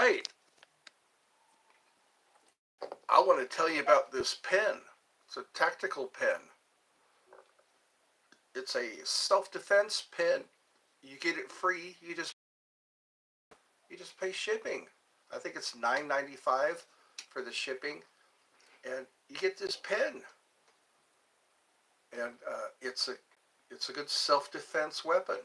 right. I want to tell you about this pen. It's a tactical pen. It's a self-defense pen. You get it free. You just pay shipping. I think it's $9.95 for the shipping, and you get this pen. And it's a good self-defense weapon.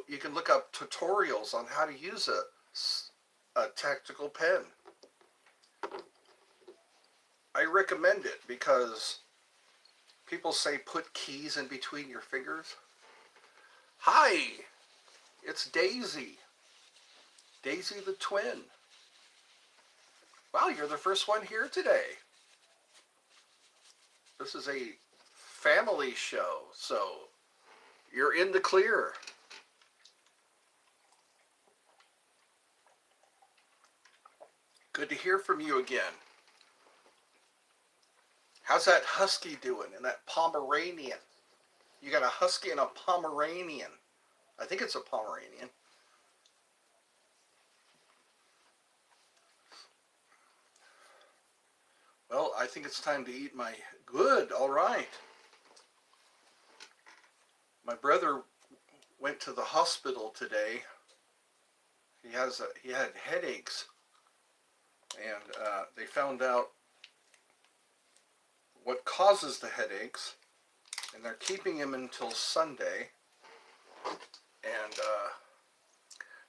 You can look up tutorials on how to use a tactical pen. I recommend it because people say put keys in between your fingers. Hi, it's Daisy. Daisy the twin. Wow, you're the first one here today. This is a family show, so you're in the clear. Good to hear from you again. How's that husky doing and that Pomeranian? You got a husky and a Pomeranian. I think it's a Pomeranian. Well, I think it's time to eat my... Good, all right. My brother went to the hospital today. He had headaches, and they found out what causes the headaches, and they're keeping him until Sunday. And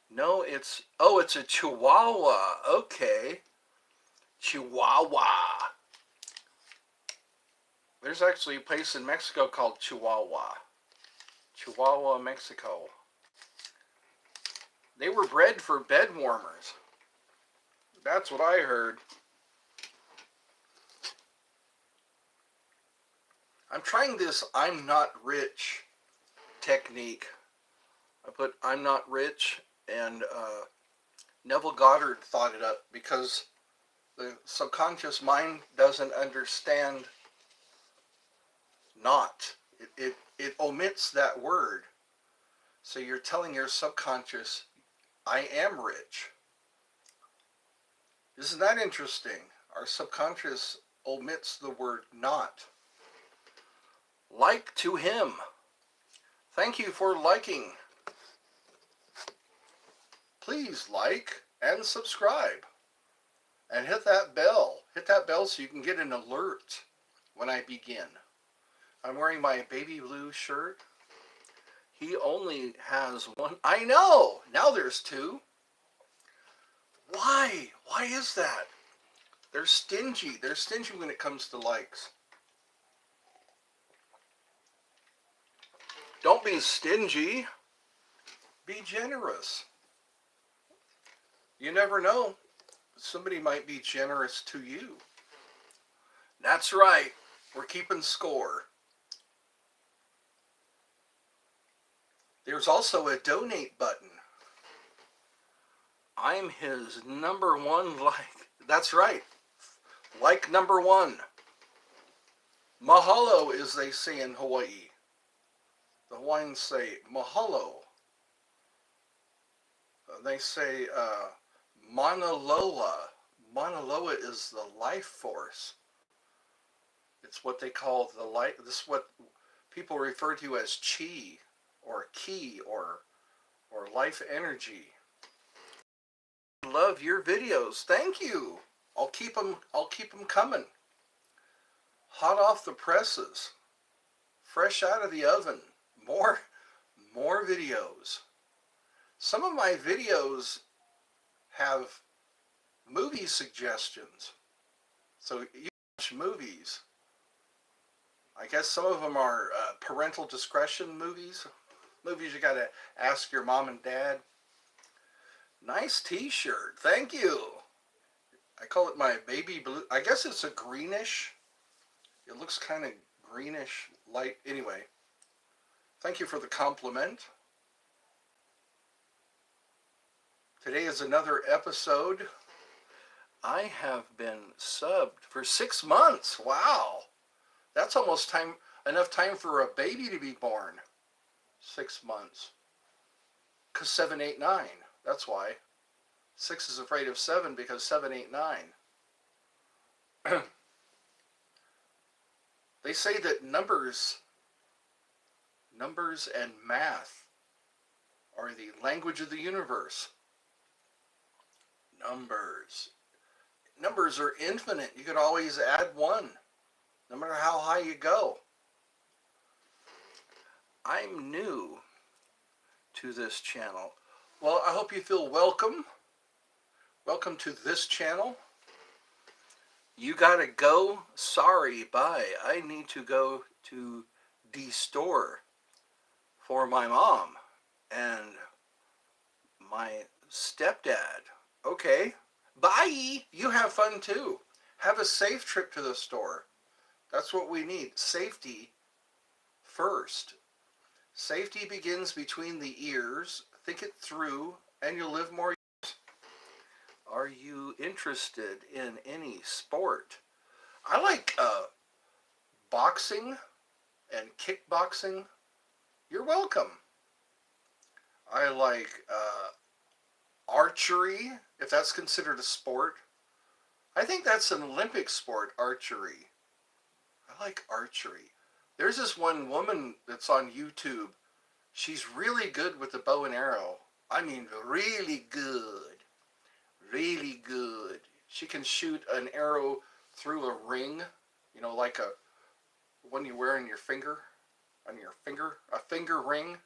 no, it's a Chihuahua. Okay, Chihuahua. There's actually a place in Mexico called Chihuahua. Chihuahua, Mexico. They were bred for bed warmers. That's what I heard. I'm trying this I'm not rich technique. I put I'm not rich, and Neville Goddard thought it up because the subconscious mind doesn't understand not. It omits that word. So you're telling your subconscious, I am rich. Isn't that interesting? Our subconscious omits the word not. Like to him. Thank you for liking. Please like and subscribe. And hit that bell. Hit that bell so you can get an alert when I begin. I'm wearing my baby blue shirt. He only has one. I know! Now there's two. Why? Why is that? They're stingy. They're stingy when it comes to likes. Don't be stingy. Be generous. You never know. Somebody might be generous to you. That's right. We're keeping score. There's also a donate button. I'm his #1 like. That's right. Like #1. Mahalo, as they say in Hawaii. The Hawaiians say mahalo. They say Mauna Loa. Mauna Loa is the life force. It's what they call the life. This is what people refer to as chi, or ki, or life energy. Love your videos. Thank you. I'll keep them coming. Hot off the presses. Fresh out of the oven. More videos. Some of my videos have movie suggestions. So you watch movies. I guess some of them are parental discretion movies. Movies you gotta ask your mom and dad. Nice t-shirt. Thank you. I call it my baby blue. I guess it's a greenish. It looks kind of greenish light. Anyway, thank you for the compliment. Today is another episode. I have been subbed for 6 months. Wow. That's almost enough time for a baby to be born. 6 months. Because 7, 8, 9. That's why. 6 is afraid of 7 because 7, 8, 9. They say that numbers and math are the language of the universe. Numbers. Numbers are infinite. You can always add 1, no matter how high you go. I'm new to this channel. Well, I hope you feel welcome. Welcome to this channel. You gotta go. Sorry, bye. I need to go to the store for my mom and my stepdad. Okay, bye. You have fun too. Have a safe trip to the store. That's what we need. Safety first. Safety begins between the ears. Think it through and you'll live more years. Are you interested in any sport? I like boxing and kickboxing. You're welcome. I like archery, if that's considered a sport. I think that's an Olympic sport, archery. I like archery. There's this one woman that's on YouTube. She's really good with the bow and arrow. I mean, really good. Really good. She can shoot an arrow through a ring, you know, like a one you wear on your finger, a finger ring.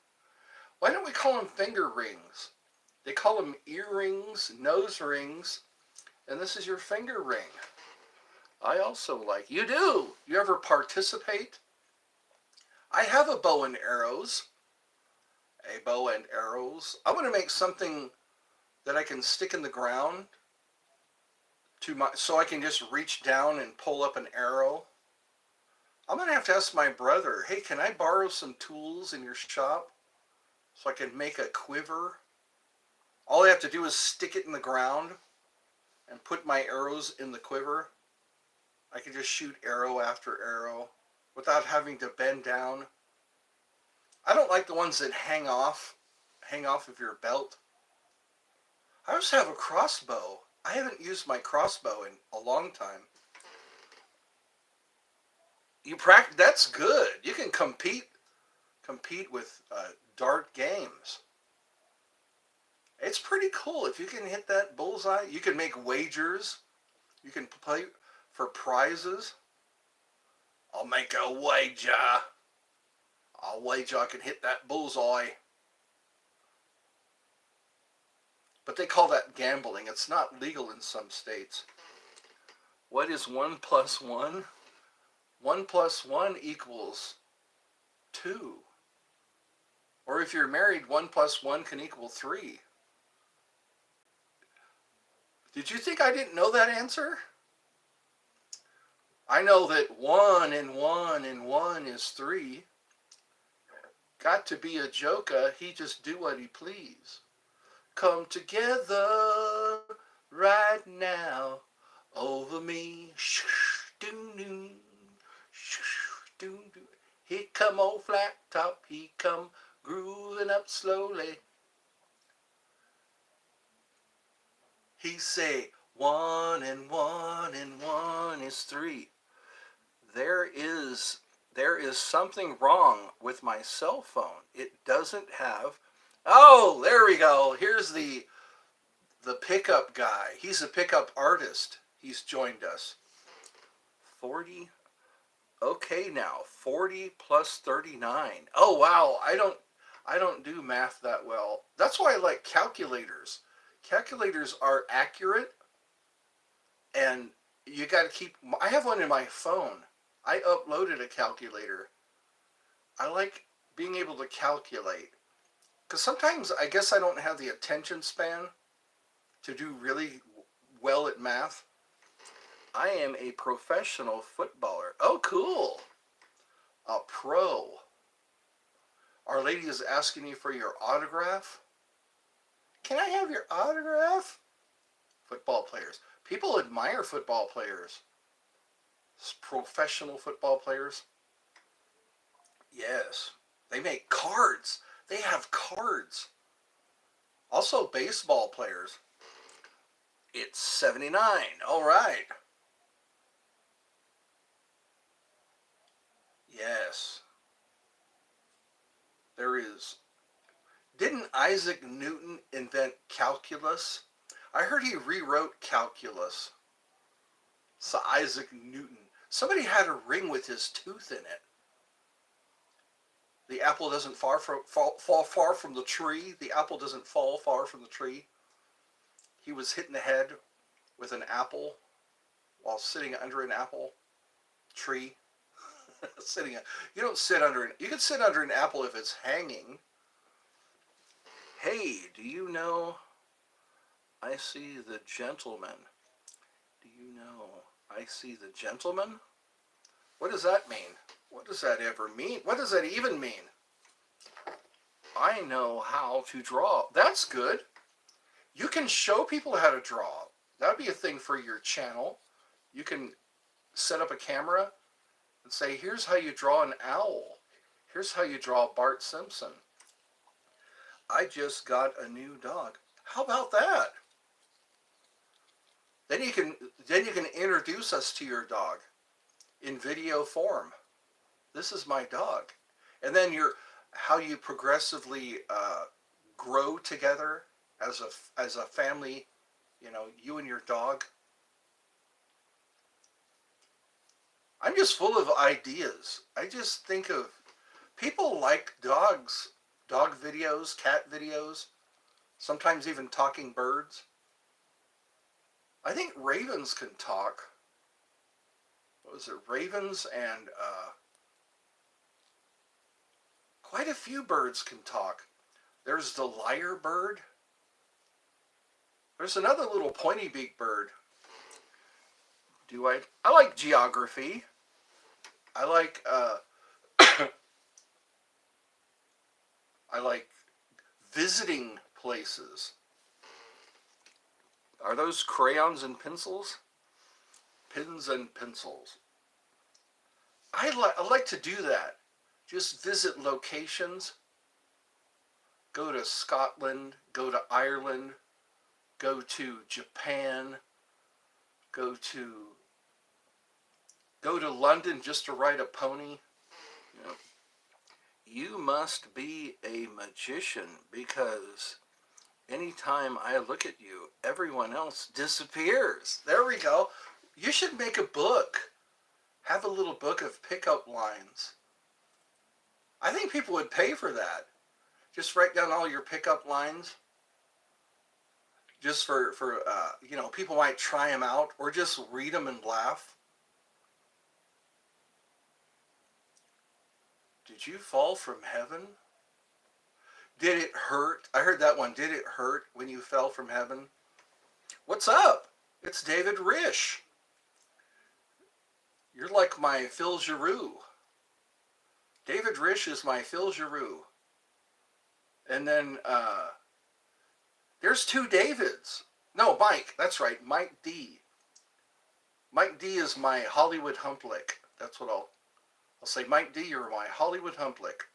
Why don't we call them finger rings? They call them earrings, nose rings, and this is your finger ring. I also like, you do. You ever participate? I have a bow and arrows. A bow and arrows. I want to make something that I can stick in the ground so I can just reach down and pull up an arrow. I'm going to have to ask my brother, hey, can I borrow some tools in your shop so I can make a quiver? All I have to do is stick it in the ground and put my arrows in the quiver. I can just shoot arrow after arrow without having to bend down. I don't like the ones that hang off of your belt. I also have a crossbow. I haven't used my crossbow in a long time. That's good. You can compete with dart games. It's pretty cool if you can hit that bullseye. You can make wagers. You can play for prizes. I'll make a wager. I'll wager I can hit that bullseye. But they call that gambling. It's not legal in some states. What is 1 plus 1? 1 plus 1 equals 2. Or if you're married, 1 plus 1 can equal 3. Did you think I didn't know that answer? I know that 1 and 1 and 1 is 3. Got to be a joker, he just do what he please. Come together right now over me. He come old flat top, he come grooving up slowly. He say 1 and 1 and 1 is 3. There is something wrong with my cell phone. It doesn't have. Oh, there we go. Here's the pickup guy. He's a pickup artist. He's joined us. 40. Okay, now 40 plus 39. Oh wow, I don't do math that well. That's why I like calculators. Calculators are accurate, and you got to keep. I have one in my phone. I uploaded a calculator. I like being able to calculate. Because sometimes I guess I don't have the attention span to do really well at math. I am a professional footballer. Oh, cool. A pro. Our lady is asking you for your autograph. Can I have your autograph? Football players. People admire football players. Professional football players. Yes. They make cards. They have cards. Also, baseball players. It's 79. All right. Yes. There is. Didn't Isaac Newton invent calculus? I heard he rewrote calculus. So Isaac Newton. Somebody had a ring with his tooth in it. The apple doesn't fall far from the tree. The apple doesn't fall far from the tree. He was hit in the head with an apple while sitting under an apple tree. Sitting, you don't sit under an. You can sit under an apple if it's hanging. Hey, do you know? I see the gentleman. Do you know? I see the gentleman. What does that mean? What does that ever mean? What does that even mean? I know how to draw. That's good. You can show people how to draw. That'd be a thing for your channel. You can set up a camera and say, here's how you draw an owl. Here's how you draw Bart Simpson. I just got a new dog. How about that? Then you can introduce us to your dog in video form. This is my dog. And then how you progressively grow together as a family, you and your dog. I'm just full of ideas. I just think of people like dogs, dog videos, cat videos, sometimes even talking birds. I think ravens can talk. What was it? Ravens and quite a few birds can talk. There's the lyre bird. There's another little pointy beak bird. I like geography. I like I like visiting places. Are those crayons and pencils? Pens and pencils. I like to do that. Just visit locations. Go to Scotland, go to Ireland, go to Japan, go to London just to ride a pony. You must be a magician, because anytime I look at you, everyone else disappears. There we go. You should make a book. Have a little book of pickup lines. I think people would pay for that. Just write down all your pickup lines. Just for people might try them out, or just read them and laugh. Did you fall from heaven? Did it hurt? I heard that one. Did it hurt when you fell from heaven? What's up? It's David Rish. You're like my Phil Giroux. David Rish is my Phil Giroux. And then there's two Davids. No, Mike. That's right. Mike D. Mike D is my Hollywood Humplick. That's what I'll say. Mike D, you're my Hollywood Humplick.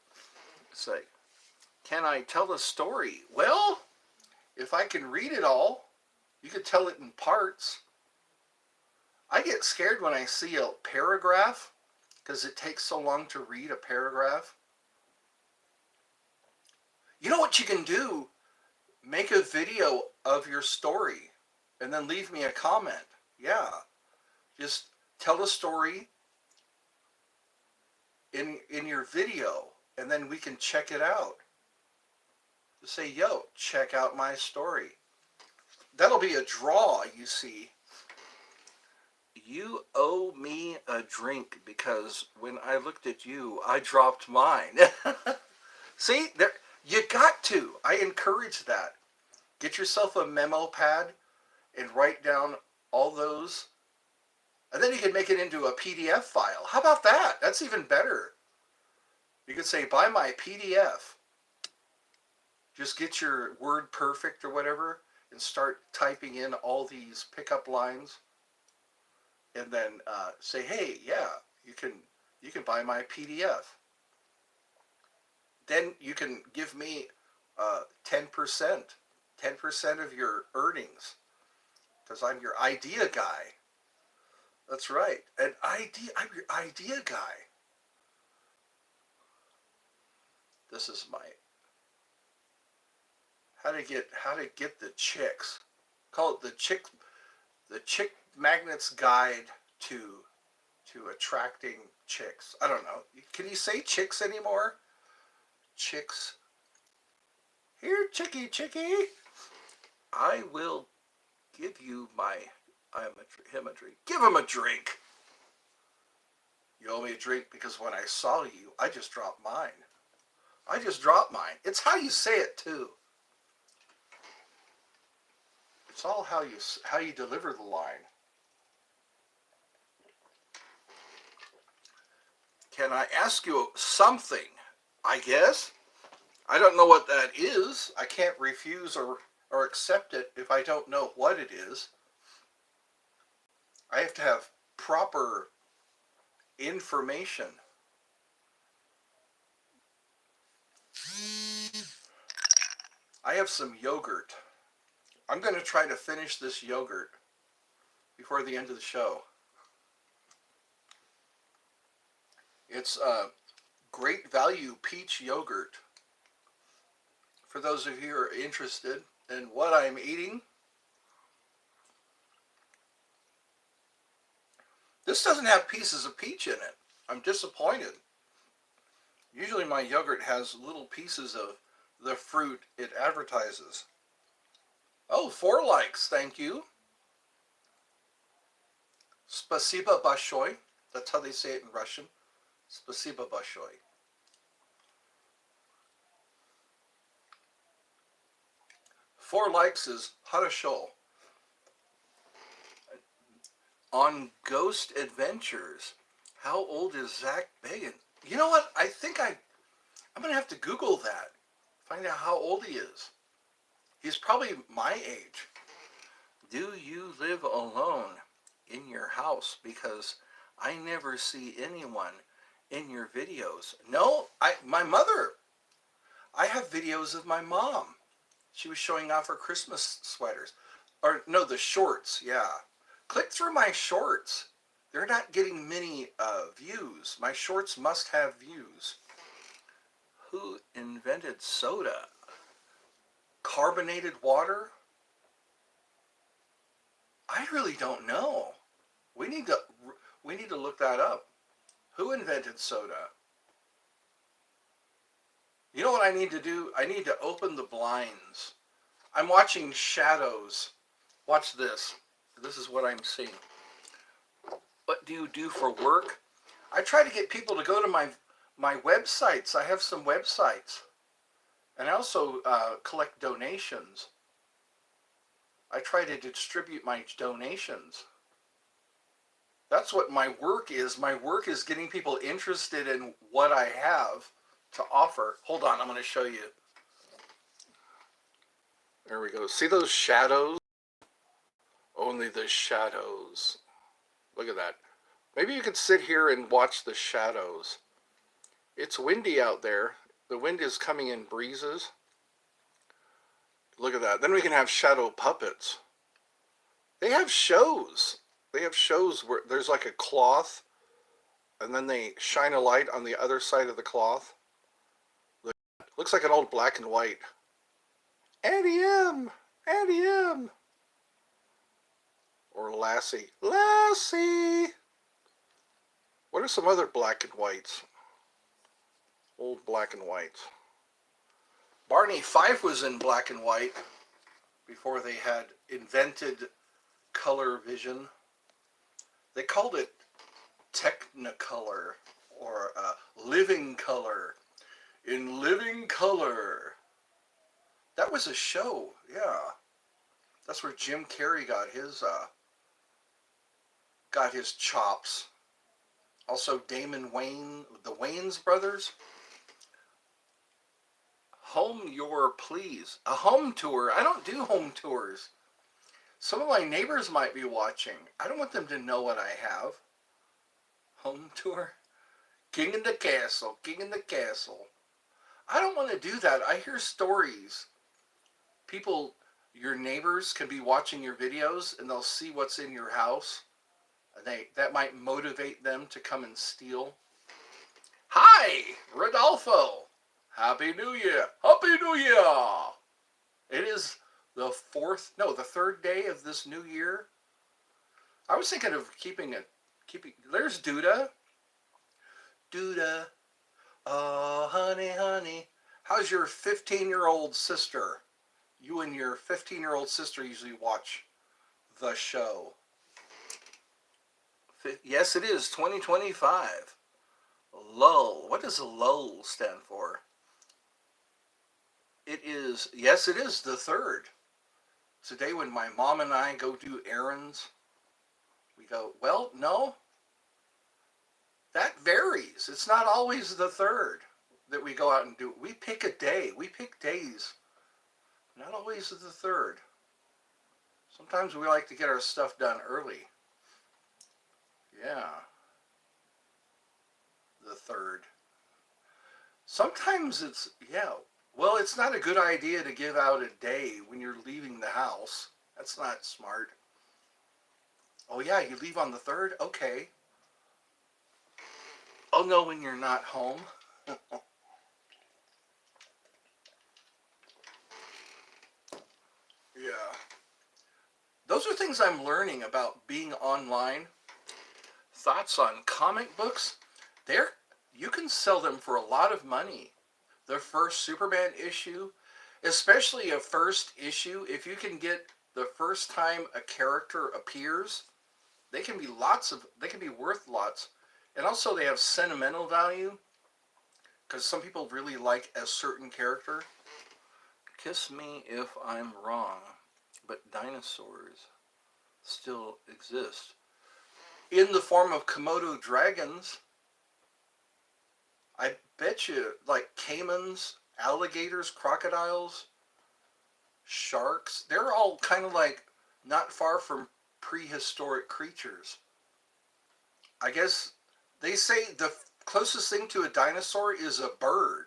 Say, can I tell a story? Well, if I can read it all, you could tell it in parts. I get scared when I see a paragraph because it takes so long to read a paragraph. You know what you can do? Make a video of your story and then leave me a comment. Yeah. Just tell a story in your video, and then we can check it out. Just say, yo, check out my story. That'll be a draw, you see. You owe me a drink because when I looked at you, I dropped mine. See, there, you got to. I encourage that. Get yourself a memo pad and write down all those. And then you can make it into a PDF file. How about that? That's even better. You could say, buy my PDF. Just get your Word Perfect or whatever and start typing in all these pickup lines. And then say, hey, yeah, you can buy my PDF. Then you can give me 10%, 10% of your earnings, because I'm your idea guy. That's right. I'm your idea guy. This is my how to get the chicks. Call it the chick magnet's guide to attracting chicks. I don't know. Can you say chicks anymore? Chicks. Here, chickie. I will give you him a drink. Give him a drink. You owe me a drink because when I saw you, I just dropped mine. It's how you say it too. It's all how you deliver the line. Can I ask you something? I guess. I don't know what that is. I can't refuse or accept it if I don't know what it is. I have to have proper information. I have some yogurt. I'm going to try to finish this yogurt before the end of the show. It's a great value peach yogurt. For those of you who are interested in what I'm eating, this doesn't have pieces of peach in it. I'm disappointed. Usually my yogurt has little pieces of the fruit it advertises. Oh, 4 likes, thank you. Spasiba bashoy. That's how they say it in Russian. Spasiba bashoy. Four likes is Harasho. On Ghost Adventures. How old is Zach Bagans? You know what? I think I'm going to have to Google that. Find out how old he is. He's probably my age. Do you live alone in your house? Because I never see anyone in your videos. No, my mother. I have videos of my mom. She was showing off her Christmas sweaters. Or, no, the shorts, yeah. Click through my shorts. They're not getting many views. My shorts must have views. Who invented soda? Carbonated water? I really don't know. We need to look that up. Who invented soda? You know what I need to do? I need to open the blinds. I'm watching shadows. Watch this. This is what I'm seeing. What do you do for work? I try to get people to go to my websites. I have some websites. And I also collect donations. I try to distribute my donations. That's what my work is. My work is getting people interested in what I have to offer. Hold on, I'm going to show you. There we go. See those shadows? Only the shadows. Look at that. Maybe you could sit here and watch the shadows. It's windy out there. The wind is coming in breezes. Look at that. Then we can have shadow puppets. They have shows. They have shows where there's like a cloth, and then they shine a light on the other side of the cloth. Look, looks like an old black and white. Auntie M! Auntie M! Or Lassie. Lassie! What are some other black and whites? Old black and whites. Barney Fife was in black and white before they had invented color vision. They called it Technicolor or Living Color. In Living Color. That was a show, yeah. That's where Jim Carrey got his chops. Also Damon Wayne, the Wayans brothers. Home Your Please. A home tour. I don't do home tours. Some of my neighbors might be watching. I don't want them to know what I have. Home tour. King in the Castle. King in the Castle. I don't want to do that. I hear stories. People Your neighbors can be watching your videos and they'll see what's in your house. That might motivate them to come and steal. Hi, Rodolfo. Happy New Year. Happy New Year. It is the third day of this new year. I was thinking of keeping. There's Duda. Duda. Oh, honey, honey. How's your 15-year-old sister? You and your 15-year-old sister usually watch the show. Yes, it is 2025. LOL. What does LOL stand for? It is the third. Today when my mom and I go do errands, we go, well, no, that varies. It's not always the third that we go out and do. We pick a day. We pick days. Not always the third. Sometimes we like to get our stuff done early. Yeah. The third. Sometimes it's, yeah. Well, it's not a good idea to give out a day when you're leaving the house. That's not smart. Oh yeah, you leave on the third? Okay. Oh no, when you're not home. Yeah. Those are things I'm learning about being online. Thoughts on comic books? You can sell them for a lot of money. The first Superman issue, especially a first issue, if you can get the first time a character appears, they can be worth lots. And also they have sentimental value because some people really like a certain character. Kiss me if I'm wrong, but dinosaurs still exist. In the form of Komodo dragons, I bet you, like caimans, alligators, crocodiles, sharks, they're all kind of like not far from prehistoric creatures. I guess they say the closest thing to a dinosaur is a bird,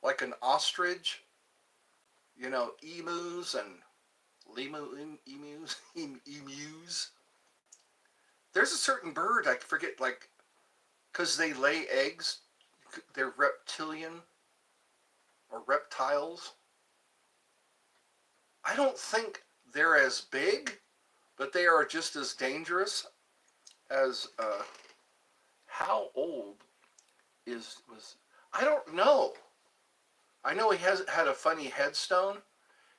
like an ostrich, emus and emus. There's a certain bird, I forget, like, because they lay eggs, they're reptilian or reptiles. I don't think they're as big, but they are just as dangerous as, how old was, I don't know. I know he has had a funny headstone.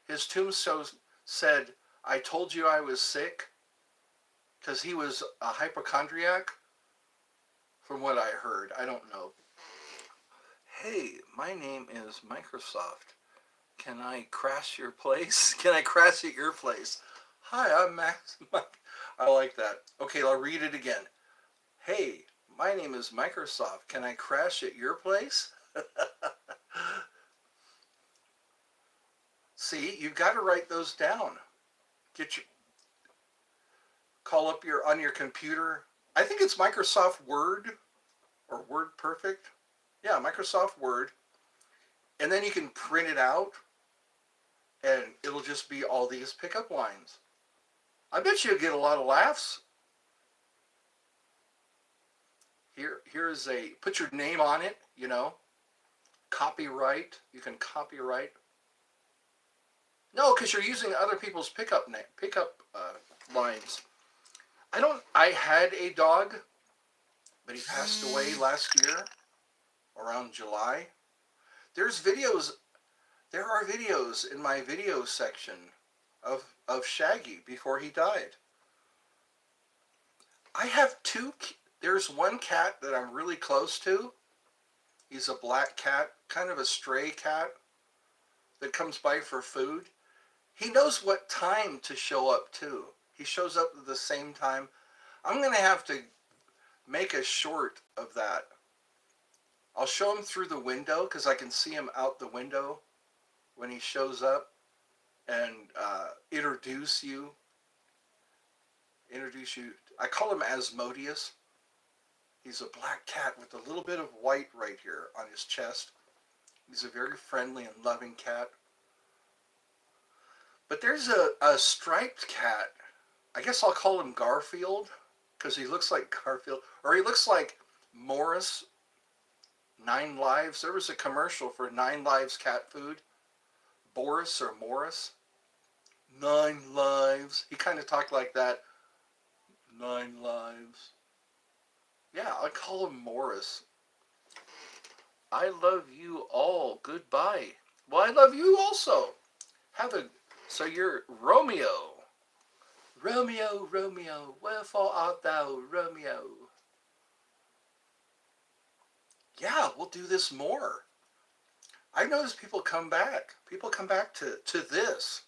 His tombstone said, I told you I was sick, because he was a hypochondriac, from what I heard. I don't know. Hey, my name is Microsoft. Can I crash your place? Can I crash at your place? Hi, I'm Max. I like that. Okay, I'll read it again. Hey, my name is Microsoft. Can I crash at your place? See, you've got to write those down. Call up on your computer. I think it's Microsoft Word or Word Perfect. Yeah, Microsoft Word. And then you can print it out and it'll just be all these pickup lines. I bet you'll get a lot of laughs. Here's put your name on it, copyright. You can copyright. No, because you're using other people's pickup lines. I had a dog, but he passed away last year, around July. There are videos in my video section of Shaggy before he died. I have there's one cat that I'm really close to. He's a black cat, kind of a stray cat that comes by for food. He knows what time to show up too. He shows up at the same time. I'm going to have to make a short of that. I'll show him through the window because I can see him out the window when he shows up and introduce you. I call him Asmodeus. He's a black cat with a little bit of white right here on his chest. He's a very friendly and loving cat. But there's a striped cat. I guess I'll call him Garfield because he looks like Garfield. Or he looks like Morris, Nine Lives. There was a commercial for Nine Lives cat food. Boris or Morris. 9 lives. He kind of talked like that. 9 lives. Yeah, I call him Morris. I love you all. Goodbye. Well, I love you also. Have a. So you're Romeo. Romeo, Romeo, wherefore art thou, Romeo? Yeah, we'll do this more. I notice people come back. People come back to this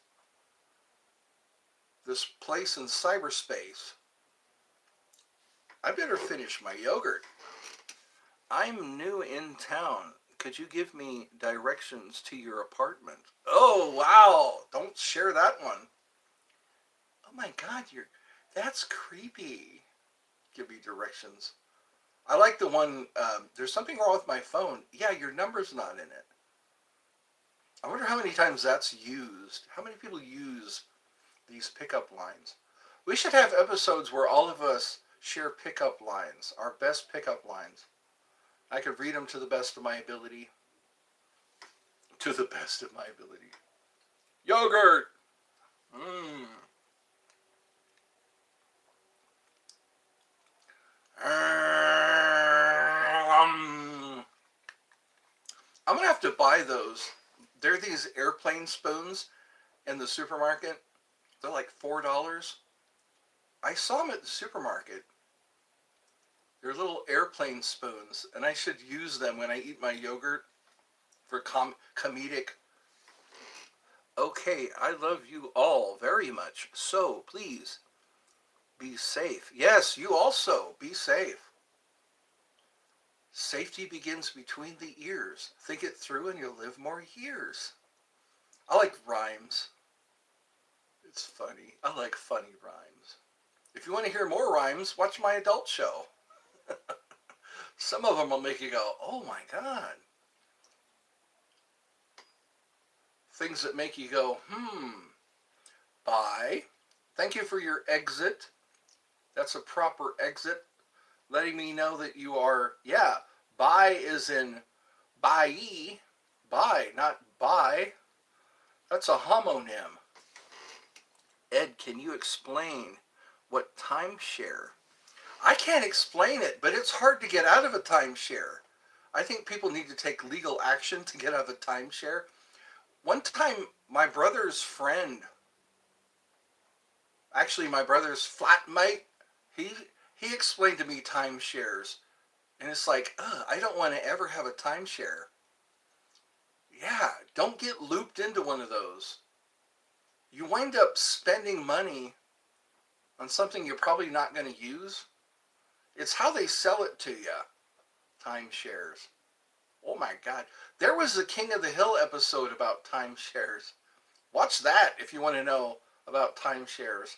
place in cyberspace. I better finish my yogurt. I'm new in town. Could you give me directions to your apartment? Oh, wow. Don't share that one. Oh my God, that's creepy. Give me directions. I like the one, there's something wrong with my phone. Yeah, your number's not in it. I wonder how many times that's used. How many people use these pickup lines? We should have episodes where all of us share pickup lines, our best pickup lines. I could read them to the best of my ability. To the best of my ability. Yogurt! Mmm. I'm gonna have to buy those. They're these airplane spoons in the supermarket. They're like $4. I saw them at the supermarket. They're little airplane spoons, and I should use them when I eat my yogurt for comedic. Okay, I love you all very much. So please be safe. Yes, you also be safe. Safety begins between the ears. Think it through and you'll live more years. I like rhymes. It's funny. I like funny rhymes. If you want to hear more rhymes, watch my adult show. Some of them will make you go, oh my God. Things that make you go, Bye. Thank you for your exit. That's a proper exit. Letting me know that you are, yeah, bye is in bye, bye, not buy. That's a homonym. Ed, can you explain what timeshare? I can't explain it, but it's hard to get out of a timeshare. I think people need to take legal action to get out of a timeshare. One time, my brother's friend, actually my brother's flatmate, he explained to me timeshares. And it's like, I don't want to ever have a timeshare. Yeah, don't get looped into one of those. You wind up spending money on something you're probably not going to use. It's how they sell it to you. Timeshares. Oh my God. There was a King of the Hill episode about timeshares. Watch that if you want to know about timeshares.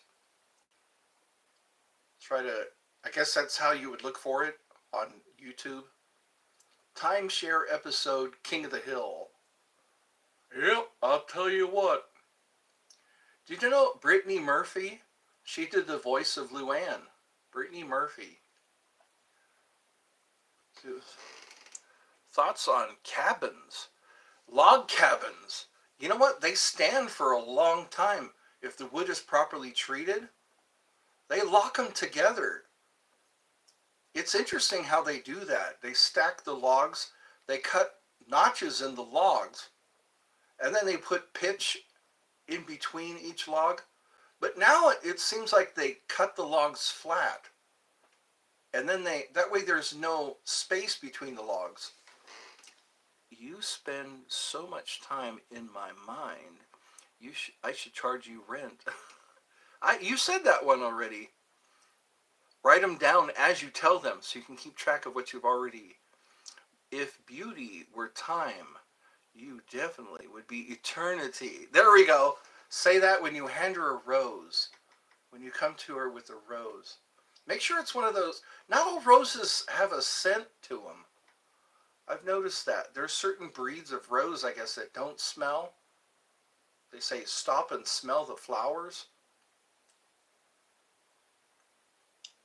I guess that's how you would look for it on YouTube. Timeshare episode, King of the Hill. Yep, I'll tell you what. Did you know Brittany Murphy? She did the voice of Luann. Brittany Murphy. Thoughts on cabins? Log cabins. You know what? They stand for a long time. If the wood is properly treated, they lock them together. It's interesting how they do that. They stack the logs, they cut notches in the logs, and then they put pitch in between each log. But now it seems like they cut the logs flat. And then that way there's no space between the logs. You spend so much time in my mind. I should charge you rent. You said that one already. Write them down as you tell them so you can keep track of what you've already. If beauty were time, you definitely would be eternity. There we go. Say that when you hand her a rose. When you come to her with a rose. Make sure it's one of those. Not all roses have a scent to them. I've noticed that. There's certain breeds of rose, I guess, that don't smell. They say stop and smell the flowers.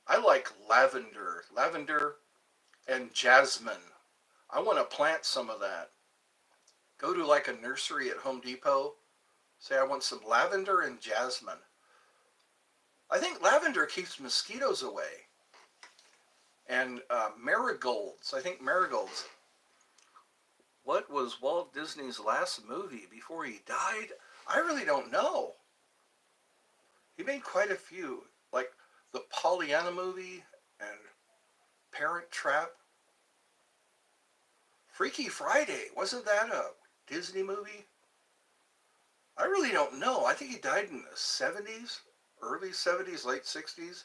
I like lavender. Lavender and jasmine. I want to plant some of that. Go to like a nursery at Home Depot. Say I want some lavender and jasmine. I think lavender keeps mosquitoes away. And marigolds. I think marigolds. What was Walt Disney's last movie before he died? I really don't know. He made quite a few, like the Pollyanna movie and Parent Trap. Freaky Friday, wasn't that a Disney movie? I really don't know. I think he died in the 70s, early 70s, late 60s.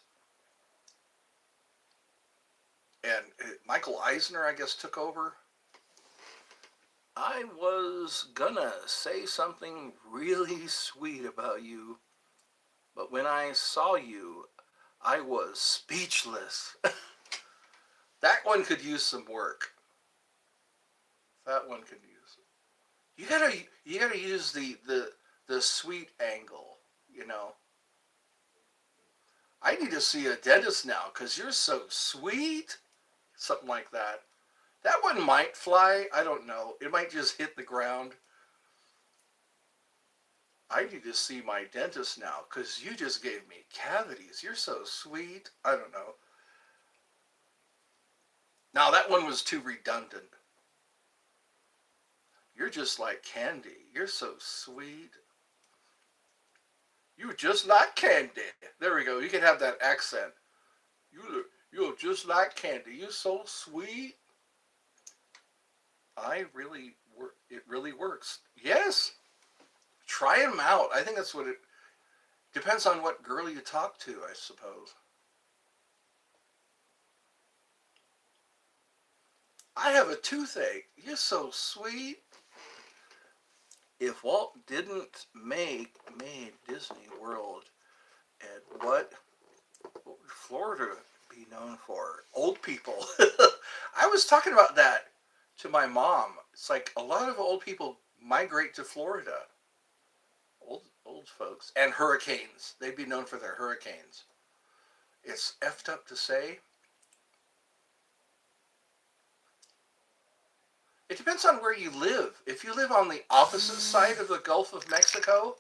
And Michael Eisner, I guess, took over. I was gonna say something really sweet about you, but when I saw you, I was speechless. That one could use some work. That one could use. You gotta use the sweet angle. You know. I need to see a dentist now because you're so sweet. Something like that. That one might fly. I don't know. It might just hit the ground. I need to see my dentist now because you just gave me cavities. You're so sweet. I don't know. Now that one was too redundant. You're just like candy. You're so sweet. You're just like candy. There we go. You can have that accent. You're just like candy. You're so sweet. It really works. Yes. Try them out. I think that's what it depends on what girl you talk to, I suppose. I have a toothache. You're so sweet. If Walt didn't made Disney World, and what would Florida be known for? Old people. I was talking about that to my mom. It's like a lot of old people migrate to Florida. Old folks. And hurricanes. They'd be known for their hurricanes. It's effed up to say. It depends on where you live. If you live on the opposite side of the Gulf of Mexico,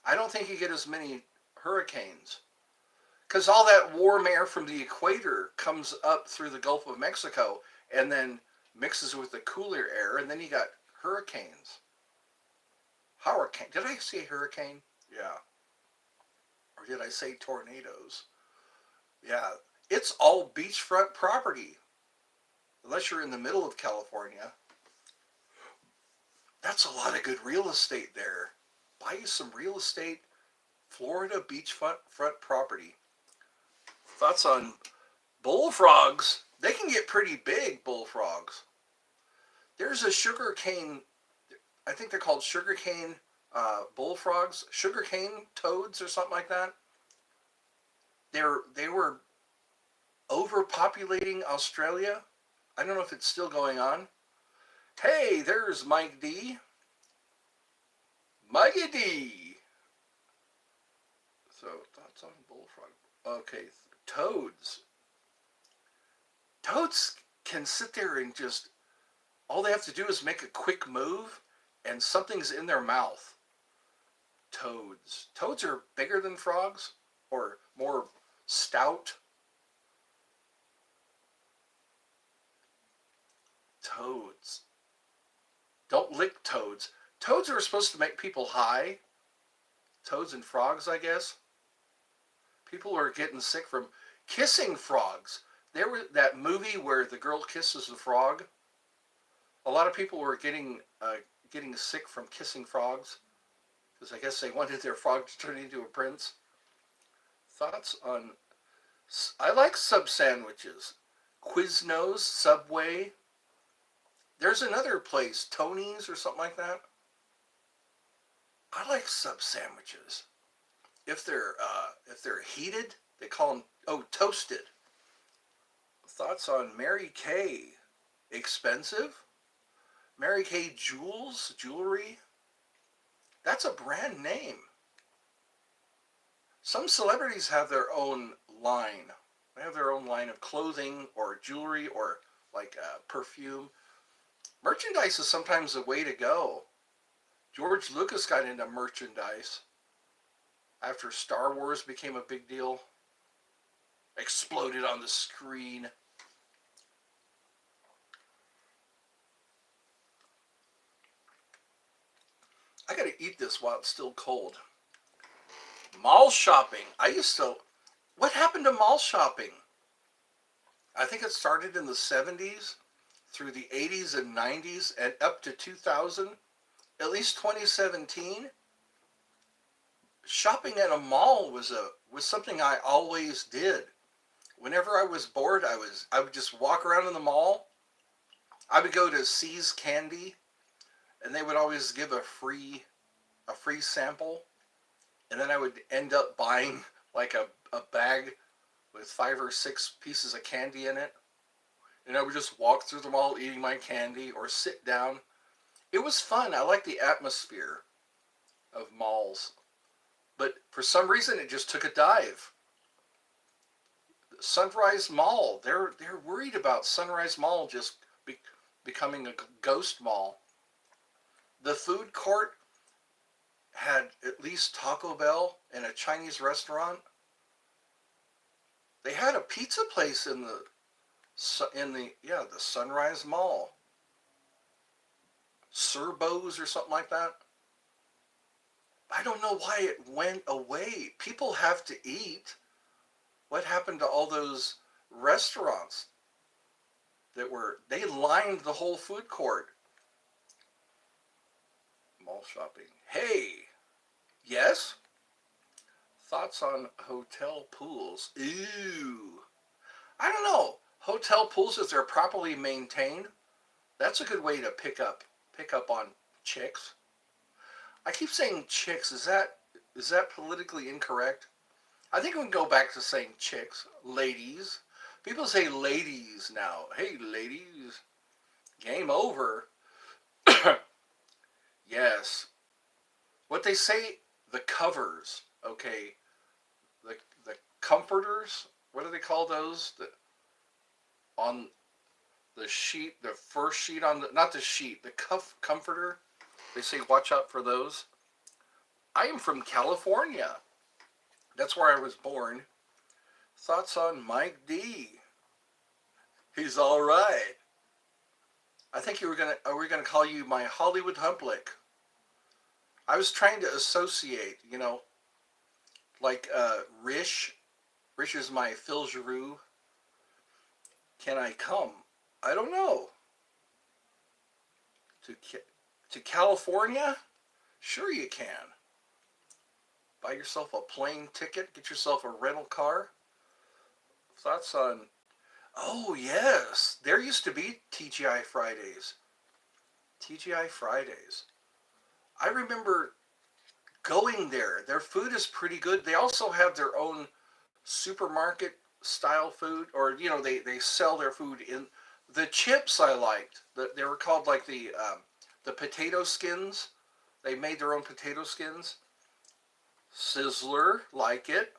I don't think you get as many hurricanes. Because all that warm air from the equator comes up through the Gulf of Mexico and then mixes with the cooler air, and then you got hurricanes. Hurricane. Did I say hurricane? Yeah. Or did I say tornadoes? Yeah. It's all beachfront property. Unless you're in the middle of California. That's a lot of good real estate there. Buy you some real estate. Florida beachfront property. Thoughts on bullfrogs? They can get pretty big, bullfrogs. There's a sugarcane, I think they're called sugarcane bullfrogs, sugarcane toads or something like that. They were overpopulating Australia. I don't know if it's still going on. Hey, there's Mike D. Mikey D. So, thoughts on bullfrog. Okay, toads. Toads can sit there and just, all they have to do is make a quick move and something's in their mouth. Toads. Toads are bigger than frogs or more stout. Toads. Don't lick toads. Toads are supposed to make people high. Toads and frogs, I guess. People are getting sick from kissing frogs. There was that movie where the girl kisses the frog. A lot of people were getting sick from kissing frogs because I guess they wanted their frog to turn into a prince. Thoughts on? I like sub sandwiches. Quiznos, Subway. There's another place, Tony's or something like that. I like sub sandwiches. If they're heated, they call them toasted. Thoughts on Mary Kay? Expensive? Mary Kay jewelry? That's a brand name. Some celebrities have their own line. They have their own line of clothing or jewelry or like perfume. Merchandise is sometimes the way to go. George Lucas got into merchandise after Star Wars became a big deal. Exploded on the screen. I gotta eat this while it's still cold. Mall shopping. What happened to mall shopping? I think it started in the 70s through the 80s and 90s and up to 2000, at least 2017. Shopping at a mall was something I always did. Whenever I was bored, I would just walk around in the mall. I would go to C's Candy, and they would always give a free sample, and then I would end up buying like a bag with 5 or 6 pieces of candy in it, and I would just walk through the mall eating my candy or sit down. It was fun. I like the atmosphere of malls, but for some reason it just took a dive. Sunrise Mall, they're worried about Sunrise Mall just becoming a ghost mall. The food court had at least Taco Bell and a Chinese restaurant. They had a pizza place in the Sunrise Mall. Serbo's or something like that. I don't know why it went away. People have to eat. What happened to all those restaurants they lined the whole food court? Mall shopping. Hey, yes? Thoughts on hotel pools? Ew. I don't know. Hotel pools, if they're properly maintained, that's a good way to pick up on chicks. I keep saying chicks. Is that politically incorrect? I think we can go back to saying chicks, ladies. People say ladies now. Hey, ladies. Game over. Yes. What they say, the covers, okay? The comforters, what do they call those? On the sheet, the first sheet on the, not the sheet, the comforter. They say watch out for those. I am from California. That's where I was born. Thoughts on Mike D? He's all right. I think we were gonna call you my Hollywood Humplick. I was trying to associate, like Rish. Rish is my Phil Giroux. Can I come? I don't know. To California? Sure you can. Buy yourself a plane ticket. Get yourself a rental car. Thoughts on... Oh, yes. There used to be TGI Fridays. TGI Fridays. I remember going there. Their food is pretty good. They also have their own supermarket style food. Or, they sell their food in... The chips I liked. They were called like the potato skins. They made their own potato skins. Sizzler, like it.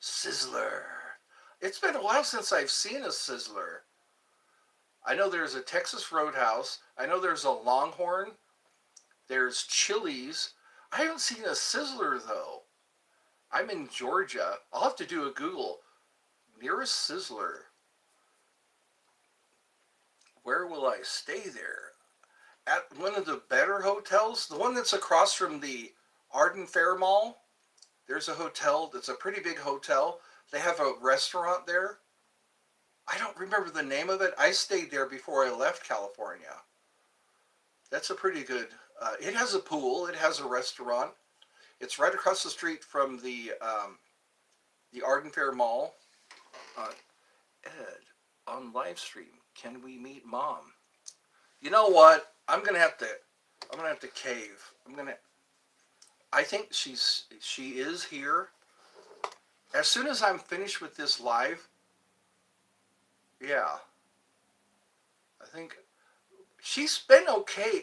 Sizzler. It's been a while since I've seen a Sizzler. I know there's a Texas Roadhouse. I know there's a Longhorn. There's Chili's. I haven't seen a Sizzler, though. I'm in Georgia. I'll have to do a Google. Nearest Sizzler. Where will I stay there? At one of the better hotels? The one that's across from the Arden Fair Mall? There's a hotel that's a pretty big hotel. They have a restaurant there. I don't remember the name of it. I stayed there before I left California. That's a pretty good... it has a pool. It has a restaurant. It's right across the street from the Arden Fair Mall. Ed, on live stream, can we meet Mom? You know what? I'm gonna have to cave. I think she is here. As soon as I'm finished with this live, yeah. I think she's been okay.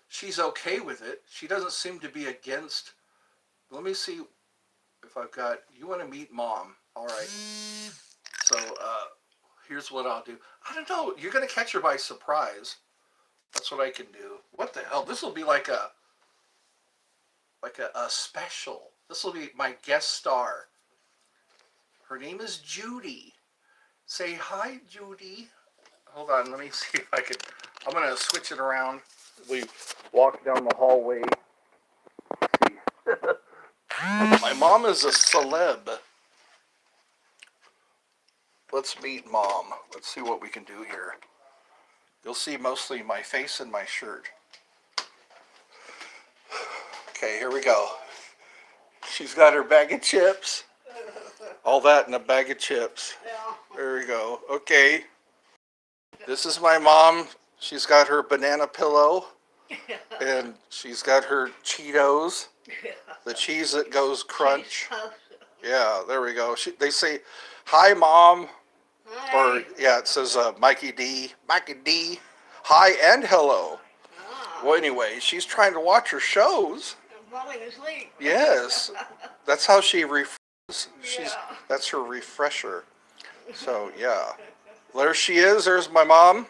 she's okay with it. She doesn't seem to be against. Let me see if I've got. You want to meet mom? All right. So here's what I'll do. I don't know. You're gonna catch her by surprise. That's what I can do. What the hell? This will be like a special. This will be my guest star. Her name is Judy. Say hi, Judy. Hold on, let me see if I can. I'm gonna switch it around. We walk down the hallway. Let's see. My mom is a celeb. Let's meet mom. Let's see what we can do here. You'll see mostly my face and my shirt. Okay, here we go. She's got her bag of chips. All that in a bag of chips. There we go. Okay. This is my mom. She's got her banana pillow. And she's got her Cheetos. The cheese that goes crunch. Yeah, there we go. They say, hi, mom. Hi. Or, yeah, it says Mikey D. Mikey D. Hi and hello. Well, anyway, she's trying to watch her shows. I'm falling asleep. Yes. That's how she refreshes. That's her refresher. So, yeah. There she is. There's my mom.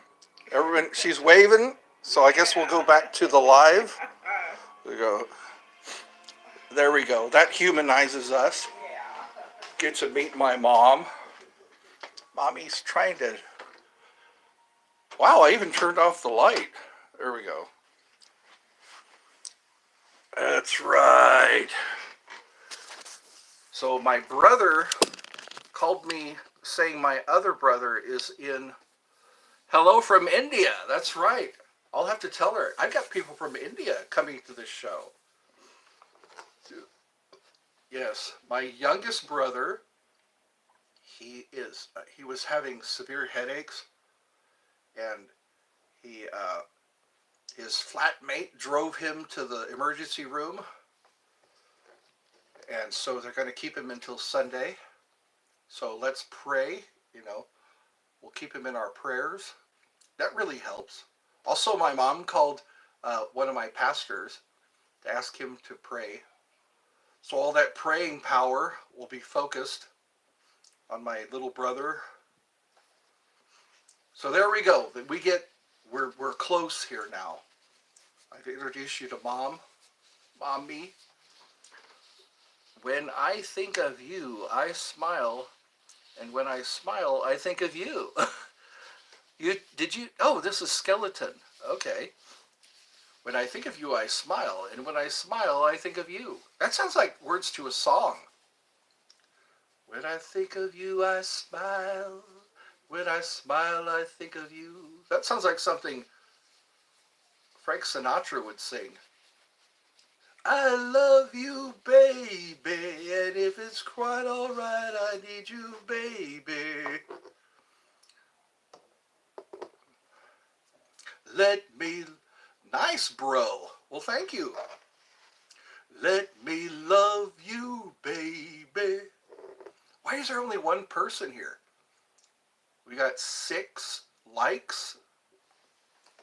Everyone, she's waving. So I guess we'll go back to the live. There we go. There we go. That humanizes us. Get to meet my mom. Mommy's trying to... Wow, I even turned off the light. There we go. That's right. So my brother called me saying my other brother is in... Hello from India. That's right. I'll have to tell her. I've got people from India coming to this show. Yes, my youngest brother, he was having severe headaches, and his flatmate drove him to the emergency room, and so they're going to keep him until Sunday. So let's pray, we'll keep him in our prayers. That really helps. Also, my mom called one of my pastors to ask him to pray. So all that praying power will be focused on my little brother. So there we go. We're close here now. I've introduced you to mom, mommy. When I think of you, I smile, and when I smile, I think of you. Oh, this is skeleton. Okay. When I think of you, I smile, and when I smile, I think of you. That sounds like words to a song. When I think of you, I smile. When I smile, I think of you. That sounds like something Frank Sinatra would sing. I love you, baby, and if it's quite all right, I need you, baby. Let me... Nice, bro. Well, thank you. Let me love you, baby. Why is there only one person here? We got 6 likes.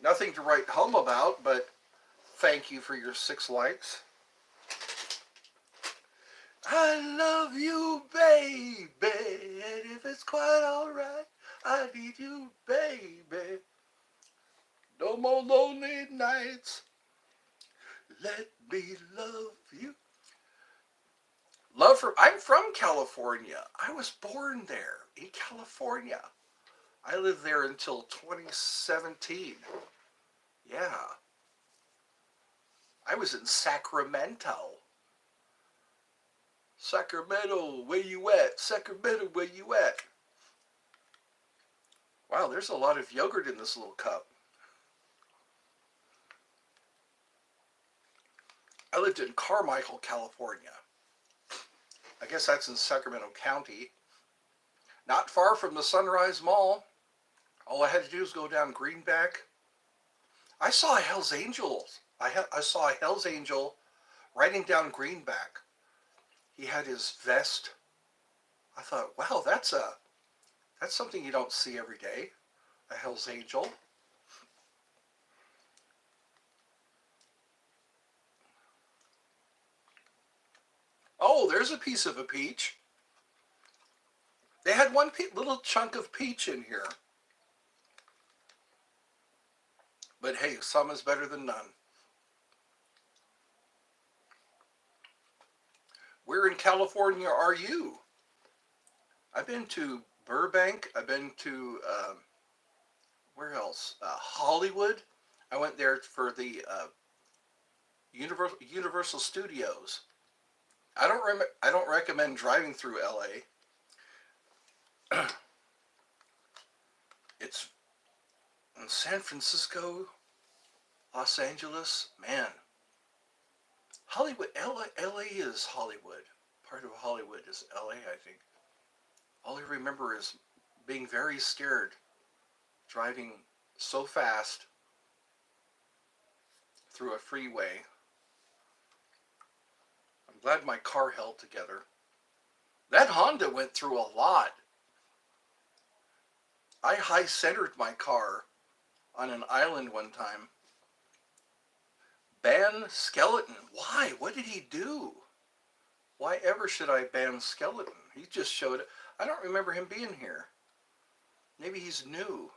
Nothing to write home about, but thank you for your 6 likes. I love you, baby, and if it's quite all right, I need you, baby. No more lonely nights. Let me love you. I'm from California. I was born there in California. I lived there until 2017. Yeah. I was in Sacramento. Sacramento, where you at? Sacramento, where you at? Wow, there's a lot of yogurt in this little cup. I lived in Carmichael, California. I guess that's in Sacramento County. Not far from the Sunrise Mall. All I had to do was go down Greenback. I saw a Hell's Angels. I saw a Hell's Angel riding down Greenback. He had his vest. I thought, wow, that's something you don't see every day. A Hell's Angel. Oh, there's a piece of a peach. They had one little chunk of peach in here. But hey, some is better than none. Where in California are you? I've been to Burbank. I've been to, where else? Hollywood. I went there for the Universal Studios. I don't recommend driving through LA. It's in San Francisco, Los Angeles. Man, Hollywood, LA is Hollywood. Part of Hollywood is LA, I think. All I remember is being very scared driving so fast through a freeway. I'm glad my car held together. That Honda went through a lot. I high centered my car on an island one time. Ban Skeleton. Why? What did he do? Why ever should I ban Skeleton? He just showed it. I don't remember him being here. Maybe he's new.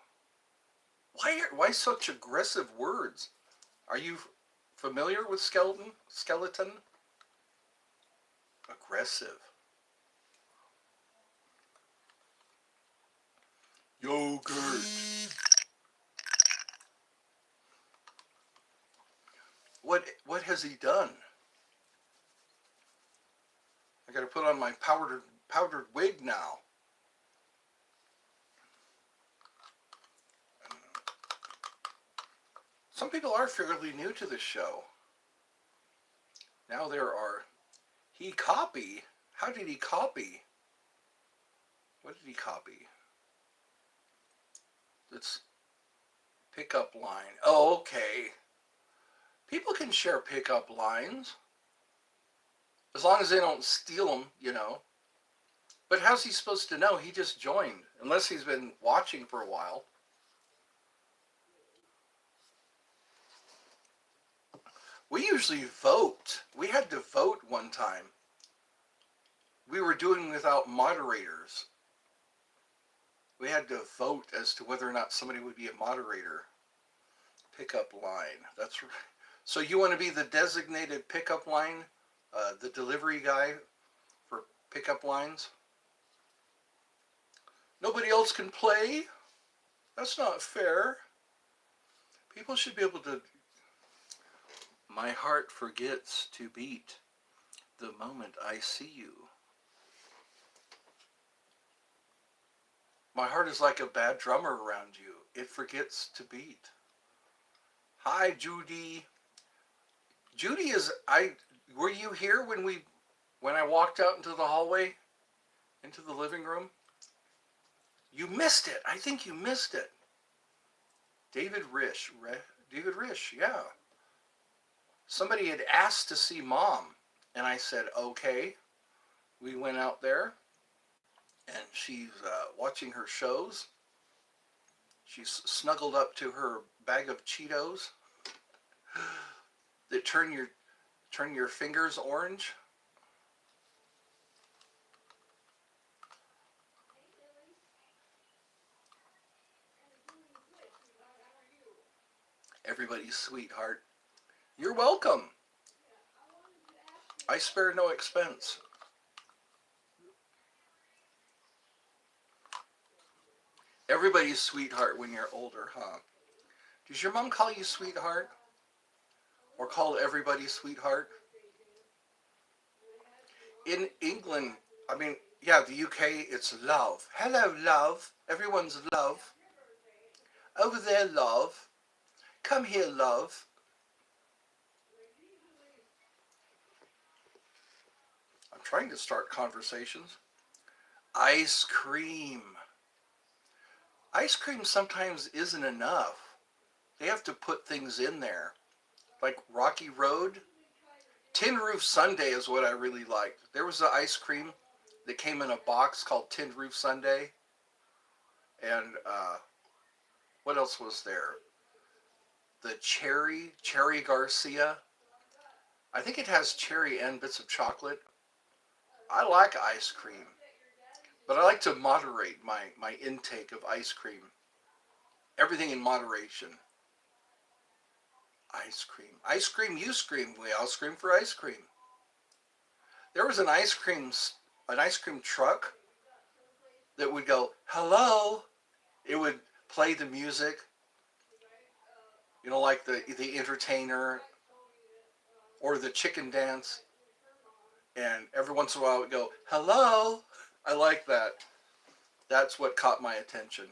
Why such aggressive words? Are you familiar with Skeleton? Skeleton? Aggressive. Yogurt. What has he done? I got to put on my powdered wig now. Some people are fairly new to this show. Now there are. He copy? How did he copy? What did he copy? It's pickup line. Oh, okay. People can share pickup lines. As long as they don't steal them, you know. But how's he supposed to know? He just joined. Unless he's been watching for a while. We usually vote. We had to vote one time. We were doing without moderators. We had to vote as to whether or not somebody would be a moderator. Pickup line. That's right. So you want to be the designated pickup line, the delivery guy for pickup lines? Nobody else can play? That's not fair. People should be able to. My heart forgets to beat the moment I see you. My heart is like a bad drummer around you. It forgets to beat. Hi, Judy. Judy were you here when I walked out into the hallway, into the living room? You missed it. I think you missed it. David Rish, yeah. Somebody had asked to see Mom, and I said, okay. We went out there, and she's watching her shows. She's snuggled up to her bag of Cheetos that turn your fingers orange. Everybody's sweetheart. You're welcome. I spare no expense. Everybody's sweetheart when you're older, huh? Does your mom call you sweetheart? Or call everybody sweetheart? In England, yeah, the UK, it's love. Hello, love. Everyone's love. Over there, love. Come here, love. I'm trying to start conversations. Ice cream. Ice cream sometimes isn't enough. They have to put things in there. Like Rocky Road. Tin Roof Sundae is what I really liked. There was an ice cream that came in a box called Tin Roof Sundae. And what else was there? The Cherry Garcia. I think it has cherry and bits of chocolate. I like ice cream, but I like to moderate my intake of ice cream. Everything in moderation. Ice cream. Ice cream, you scream. We all scream for ice cream. There was an ice cream truck that would go, hello. It would play the music, like the entertainer or the chicken dance. And every once in a while it would go, hello. I like that. That's what caught my attention.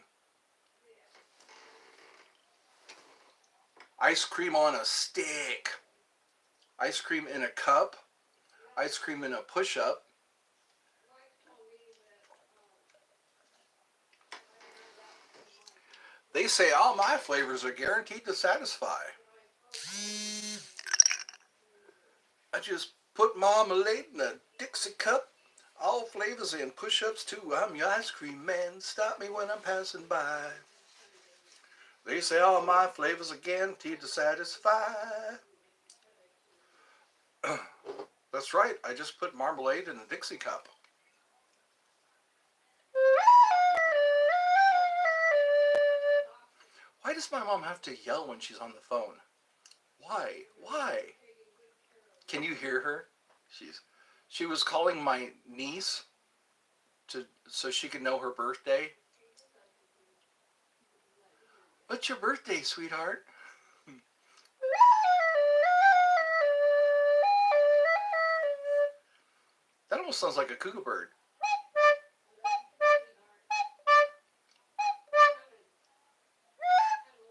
Ice cream on a stick. Ice cream in a cup. Ice cream in a push-up. They say all my flavors are guaranteed to satisfy. I just put marmalade in a Dixie cup. All flavors and push-ups too. I'm your ice cream man. Stop me when I'm passing by. They say all my flavors are guaranteed to satisfy. That's right. I just put marmalade in a Dixie cup. Why does my mom have to yell when she's on the phone? Why? Why? Can you hear her? She was calling my niece so she could know her birthday. What's your birthday, sweetheart? That almost sounds like a cuckoo bird.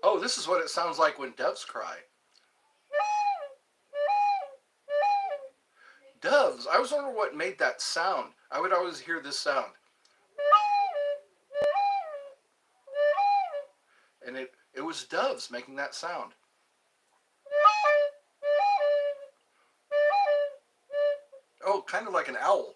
Oh, this is what it sounds like when doves cry. Doves. I was wondering what made that sound. I would always hear this sound. And it was doves making that sound. Oh, kind of like an owl.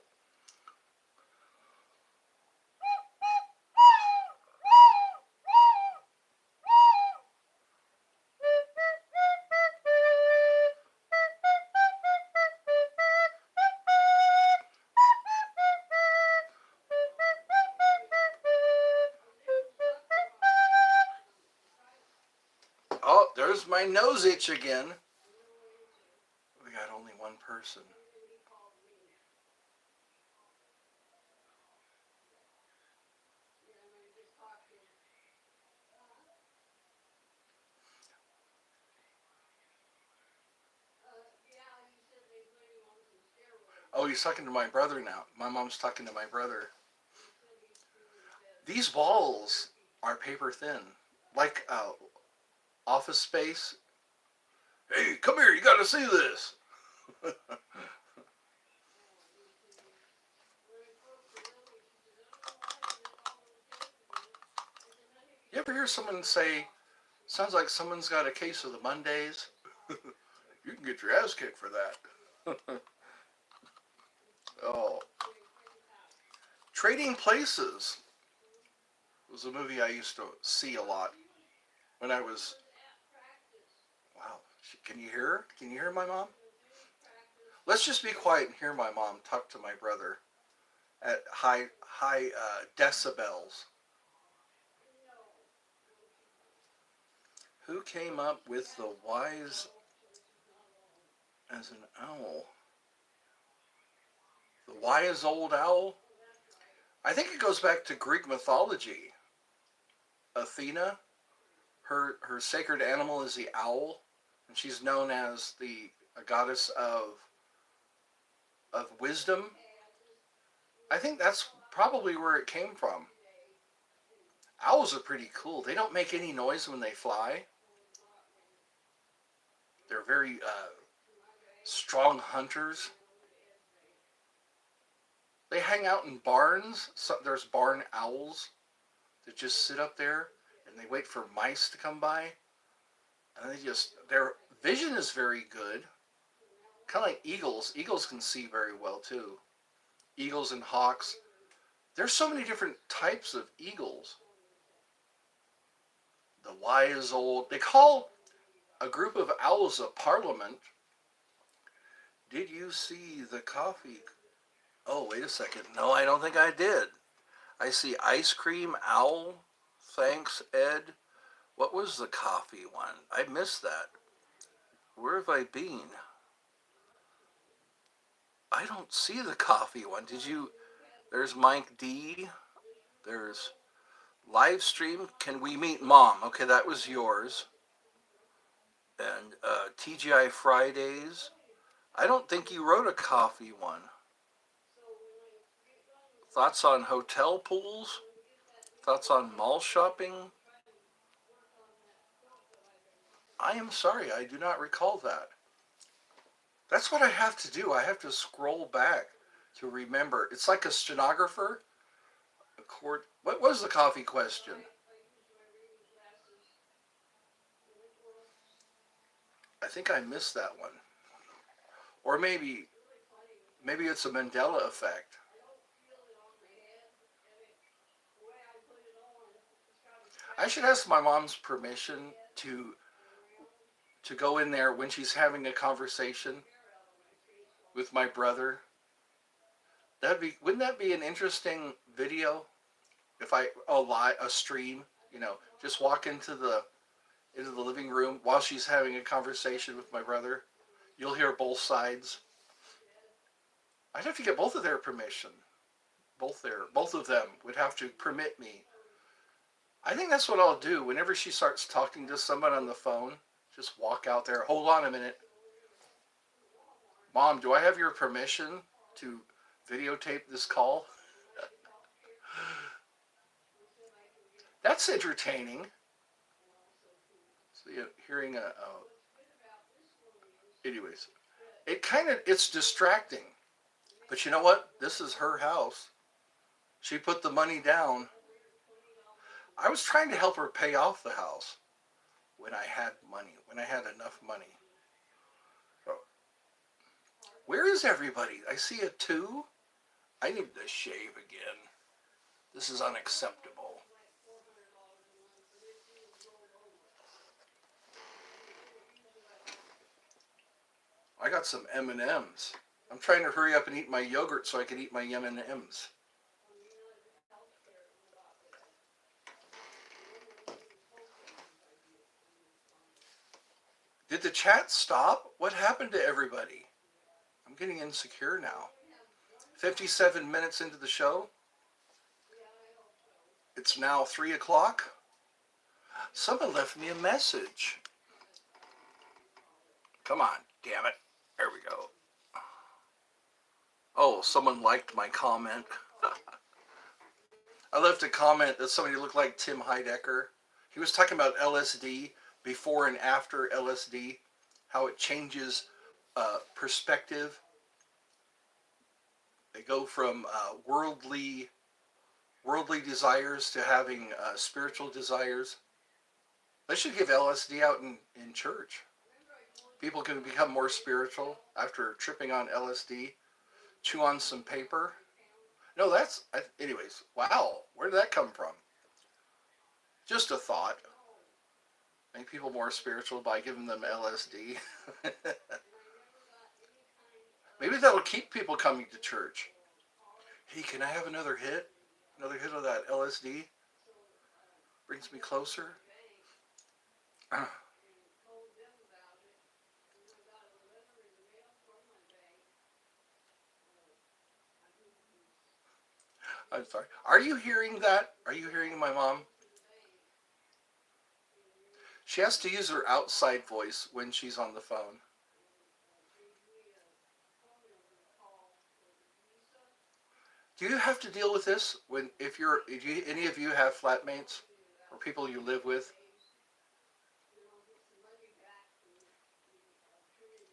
Oh, there's my nose itch again. We got only one person. Oh, he's talking to my brother now. My mom's talking to my brother. These walls are paper thin. Like Office Space. Hey, come here, you gotta see this. You ever hear someone say, sounds like someone's got a case of the Mondays? You can get your ass kicked for that. Oh. Trading Places was a movie I used to see a lot when I was... Wow. Can you hear her? Can you hear my mom? Let's just be quiet and hear my mom talk to my brother at high decibels. Who came up with the wise as an owl? The wise old owl? I think it goes back to Greek mythology. Athena, her sacred animal is the owl, and she's known as the goddess of wisdom. I think that's probably where it came from. Owls are pretty cool. They don't make any noise when they fly. They're very strong hunters. They hang out in barns. So there's barn owls that just sit up there and they wait for mice to come by. And their vision is very good. Kind of like eagles. Eagles can see very well too. Eagles and hawks. There's so many different types of eagles. The wise old... They call a group of owls a parliament. Did you see the coffee Oh, wait a second. No, I don't think I did. I see ice cream owl. Thanks, Ed. What was the coffee one? I missed that. Where have I been? I don't see the coffee one. Did you? There's Mike D. There's live stream. Can we meet mom? Okay, that was yours. And TGI Fridays. I don't think you wrote a coffee one. Thoughts on hotel pools? Thoughts on mall shopping? I am sorry, I do not recall that. That's what I have to do. I have to scroll back to remember. It's like a stenographer. What was the coffee question? I think I missed that one. Or maybe it's a Mandela effect. I should ask my mom's permission to go in there when she's having a conversation with my brother. Wouldn't that be an interesting video if a stream, just walk into the living room while she's having a conversation with my brother. You'll hear both sides. I'd have to get both of their permission. Both of them would have to permit me. I think that's what I'll do whenever she starts talking to someone on the phone. Just walk out there. Hold on a minute. Mom, do I have your permission to videotape this call? That's entertaining. So hearing anyways, it's distracting. But you know what? This is her house. She put the money down. I was trying to help her pay off the house when I had money, when I had enough money. So, where is everybody? I see a 2. I need to shave again. This is unacceptable. I got some M&Ms. I'm trying to hurry up and eat my yogurt so I can eat my M&Ms. Did the chat stop? What happened to everybody? I'm getting insecure now. 57 minutes into the show. It's now 3 o'clock. Someone left me a message. Come on, damn it. There we go. Oh, someone liked my comment. I left a comment that somebody looked like Tim Heidecker. He was talking about LSD, before and after LSD, how it changes perspective. They go from worldly desires to having spiritual desires. They should give LSD out in church. People can become more spiritual after tripping on LSD. Chew on some paper. No, anyways, wow, where did that come from? Just a thought. Make people more spiritual by giving them LSD. Maybe that'll keep people coming to church. Hey, can I have another hit? Another hit of that LSD? Brings me closer. I'm sorry. Are you hearing that? Are you hearing my mom? She has to use her outside voice when she's on the phone. Do you have to deal with this if any of you have flatmates or people you live with?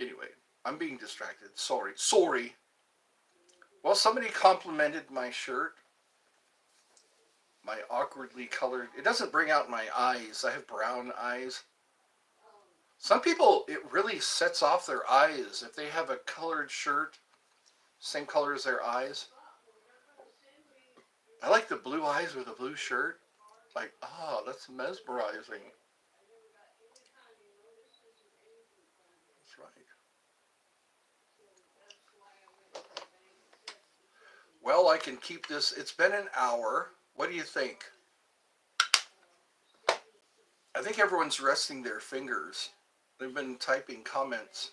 Anyway, I'm being distracted. Sorry. Well, somebody complimented my shirt. My awkwardly colored. It doesn't bring out my eyes. I have brown eyes. Some people, it really sets off their eyes if they have a colored shirt, same color as their eyes. I like the blue eyes with a blue shirt. Like, that's mesmerizing. That's right. Well, I can keep this. It's been an hour. What do you think? I think everyone's resting their fingers. They've been typing comments.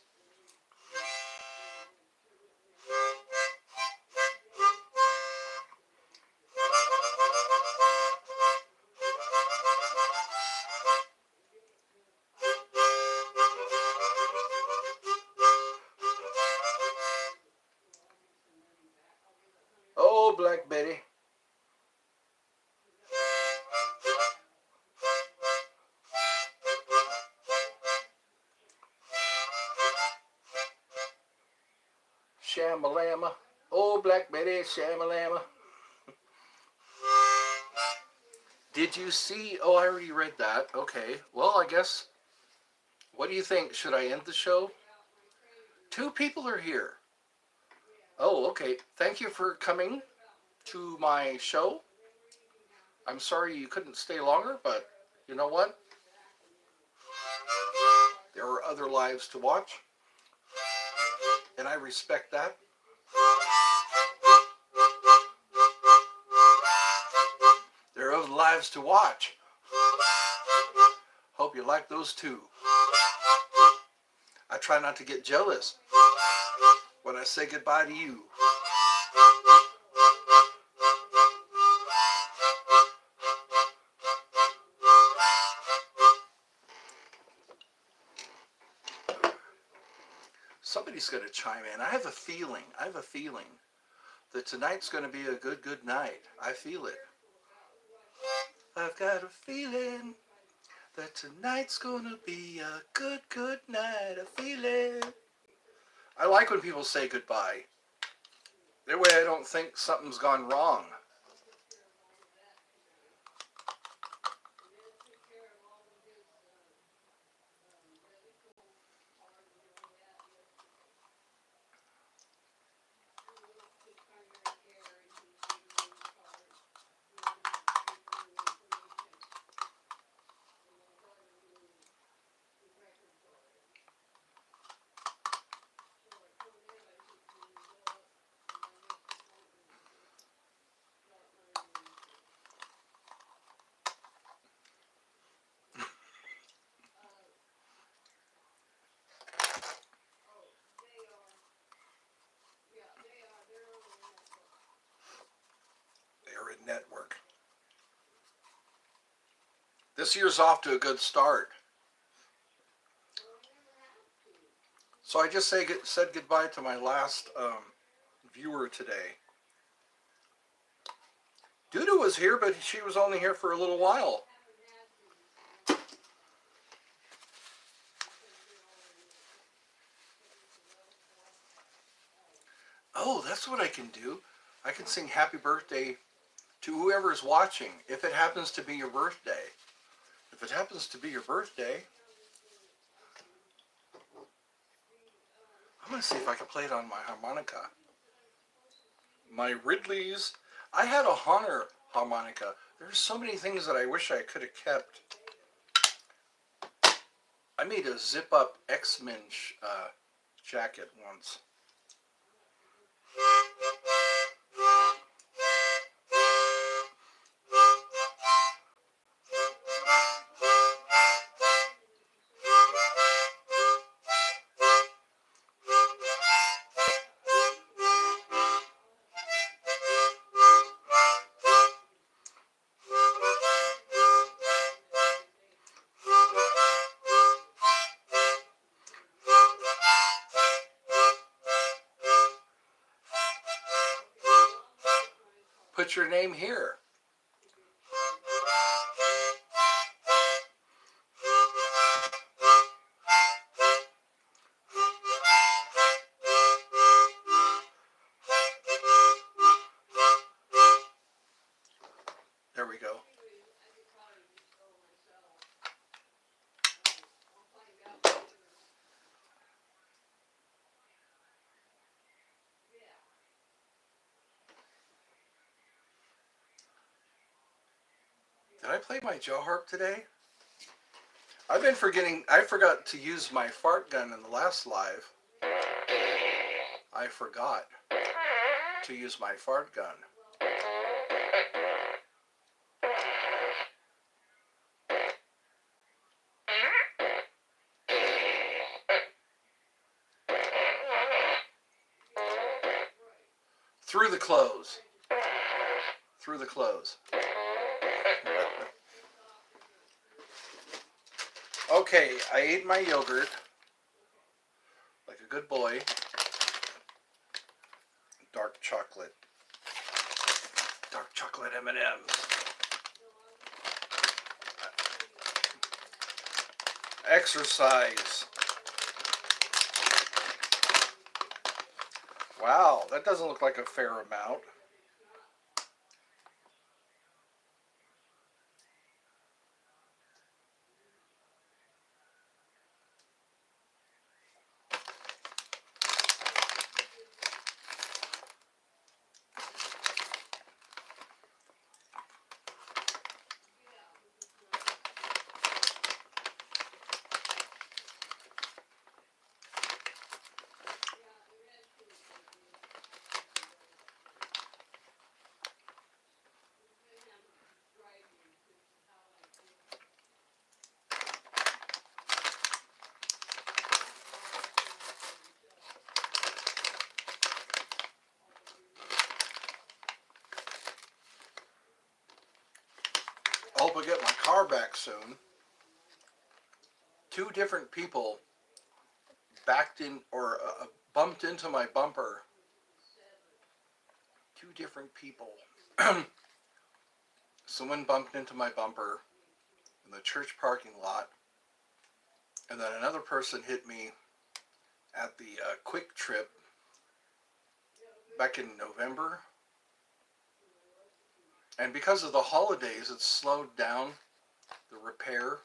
Oh, Black Betty. Shamalama. Oh, Black Betty, shamalama. Did you see? Oh, I already read that. Okay. Well, I guess. What do you think? Should I end the show? 2 people are here. Oh, okay. Thank you for coming to my show. I'm sorry you couldn't stay longer, but you know what? There are other lives to watch, and I respect that. There are other lives to watch. Hope you like those too. I try not to get jealous when I say goodbye to you. Somebody's going to chime in. I have a feeling that tonight's going to be a good night. I feel it. I've got a feeling that tonight's going to be a good night. I feel it. I like when people say goodbye. That way I don't think something's gone wrong. They're in network. This year's off to a good start. So I just said goodbye to my last viewer today. Duda was here, but she was only here for a little while. Oh, that's what I can do. I can sing happy birthday to whoever's watching, if it happens to be your birthday. If it happens to be your birthday, I'm going to see if I can play it on my harmonica. My Ridley's. I had a Honor harmonica. There's so many things that I wish I could have kept. I made a zip-up X-Men jacket once. Put your name here. There we go. Did I play my jaw harp today? I've been forgetting. I forgot to use my fart gun in the last live. I forgot. to use my fart gun. Through the clothes. Through the clothes. Okay, I ate my yogurt like a good boy. Dark chocolate M&Ms. Exercise. Wow, that doesn't look like a fair amount. I hope I get my car back soon. 2 different people backed in or bumped into my bumper. 2 different people. Someone bumped into my bumper in the church parking lot, and then another person hit me at the Quick Trip back in November. And because of the holidays, it's slowed down the repair.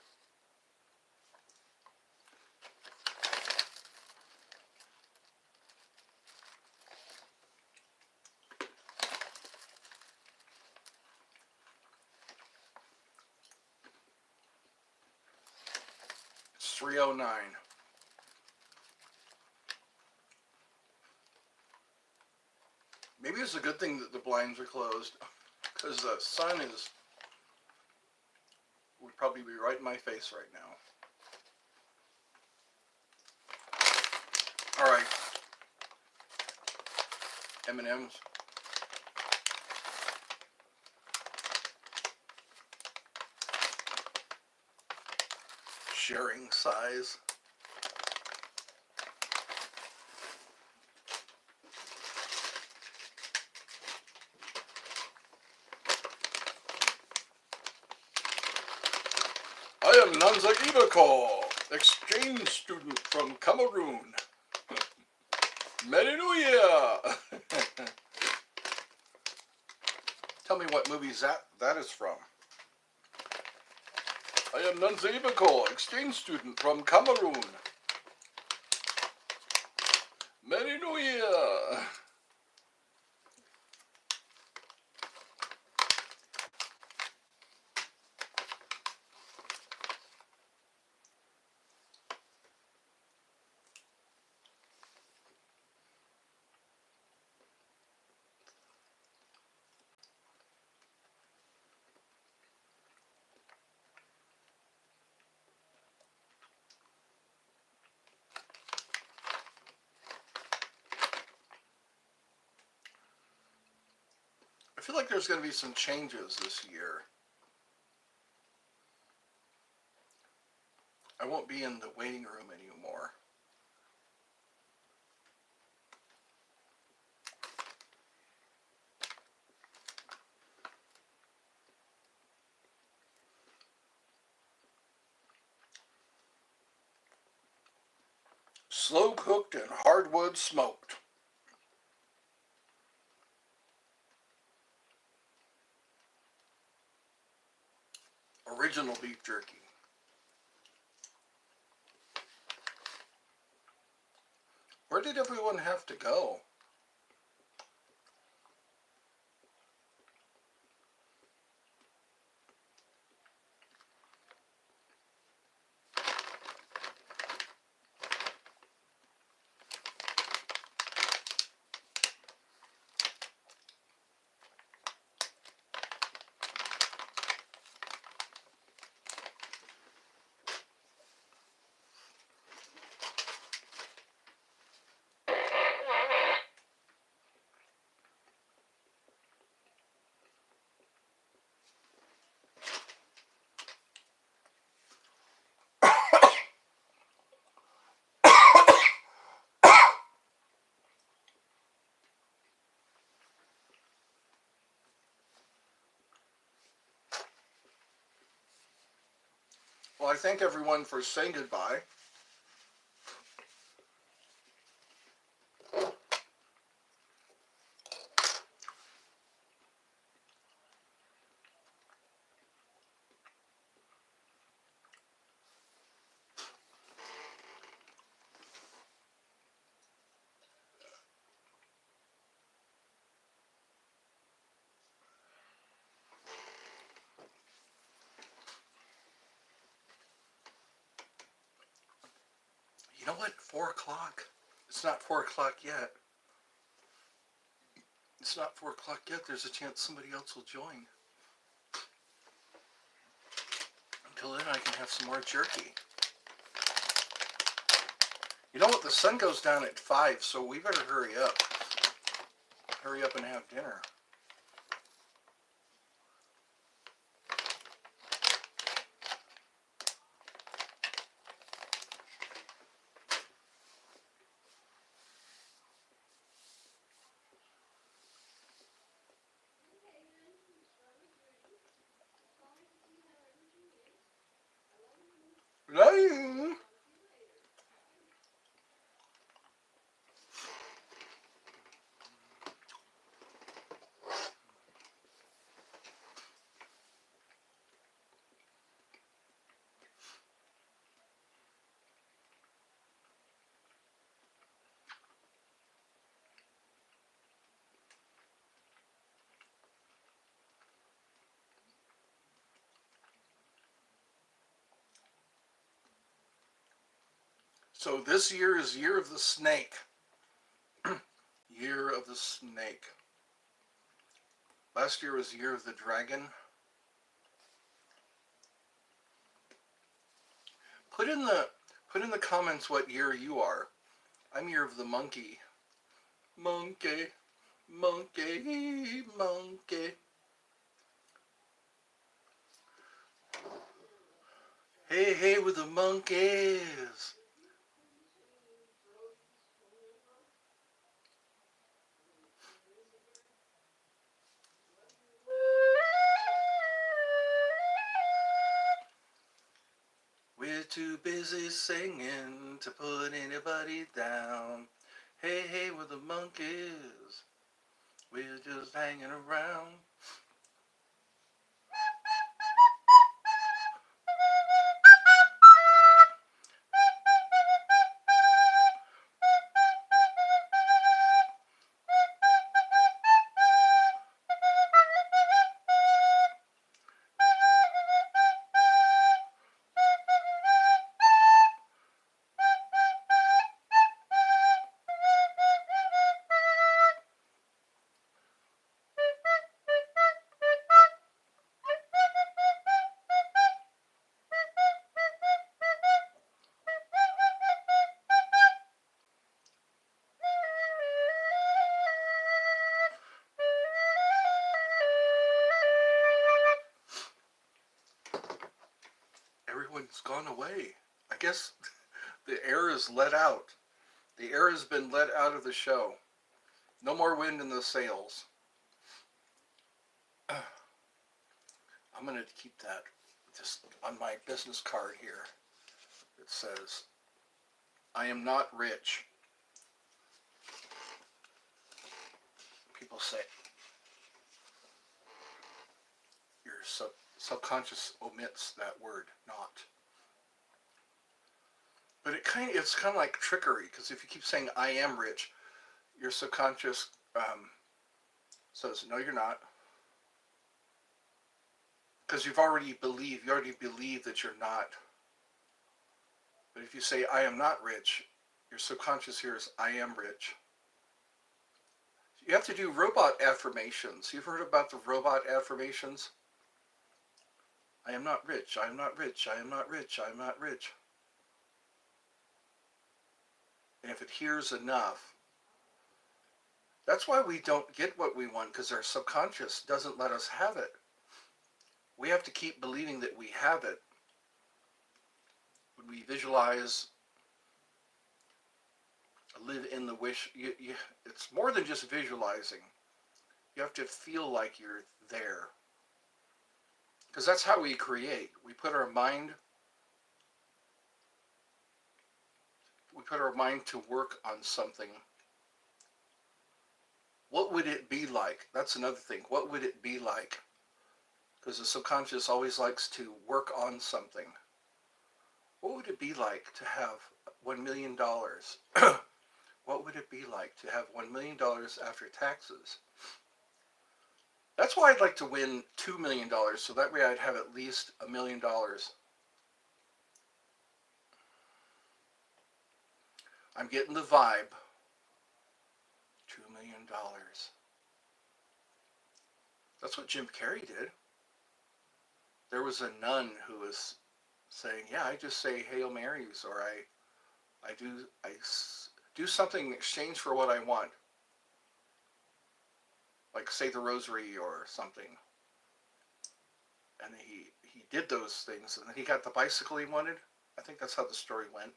It's 3:09. Maybe it's a good thing that the blinds are closed, because the sun would probably be right in my face right now. All right, M&Ms. Sharing size. I am Nanza Ibako, exchange student from Cameroon. Merry New Year! Tell me what movie that is from. I am Nanza Ibako, exchange student from Cameroon. Merry New Year! I feel like there's going to be some changes this year. I won't be in the waiting room anymore. Slow cooked and hardwood smoked. Original beef jerky. Where did everyone have to go? Well, I thank everyone for saying goodbye. You know what? 4 o'clock. It's not 4 o'clock yet. It's not 4 o'clock yet. There's a chance somebody else will join. Until then, I can have some more jerky. You know what? The sun goes down at 5, so we better hurry up. Hurry up and have dinner. Hello? So this year is Year of the Snake. Year of the Snake. Last year was Year of the Dragon. Put in the comments what year you are. I'm Year of the Monkey. Monkey, monkey, monkey. Hey, hey with the monkeys. We're too busy singing to put anybody down. Hey, hey with the monkeys. We're just hanging around. Everyone's gone away. I guess the air is let out. The air has been let out of the show. No more wind in the sails. I'm going to keep that just on my business card here. It says, I am not rich. People say, your subconscious omits that word, not. But it's kind of like trickery, because if you keep saying I am rich, your subconscious says no, you're not, because you already believe that you're not. But if you say I am not rich, your subconscious hears I am rich. You have to do robot affirmations. You've heard about the robot affirmations? I am not rich. I am not rich. I am not rich. I am not rich. And if it hears enough, that's why we don't get what we want, because our subconscious doesn't let us have it. We have to keep believing that we have it. When we visualize, live in the wish, it's more than just visualizing. You have to feel like you're there. Because that's how we create. We put our mind put our mind to work on something, what would it be like? That's another thing. What would it be like? Because the subconscious always likes to work on something. What would it be like to have $1 million? What would it be like to have $1 million after taxes? That's why I'd like to win $2 million, so that way I'd have at least $1 million. I'm getting the vibe. $2 million. That's what Jim Carrey did. There was a nun who was saying, "Yeah, I just say Hail Marys, or I do something in exchange for what I want, like say the Rosary or something." And he did those things, and then he got the bicycle he wanted. I think that's how the story went.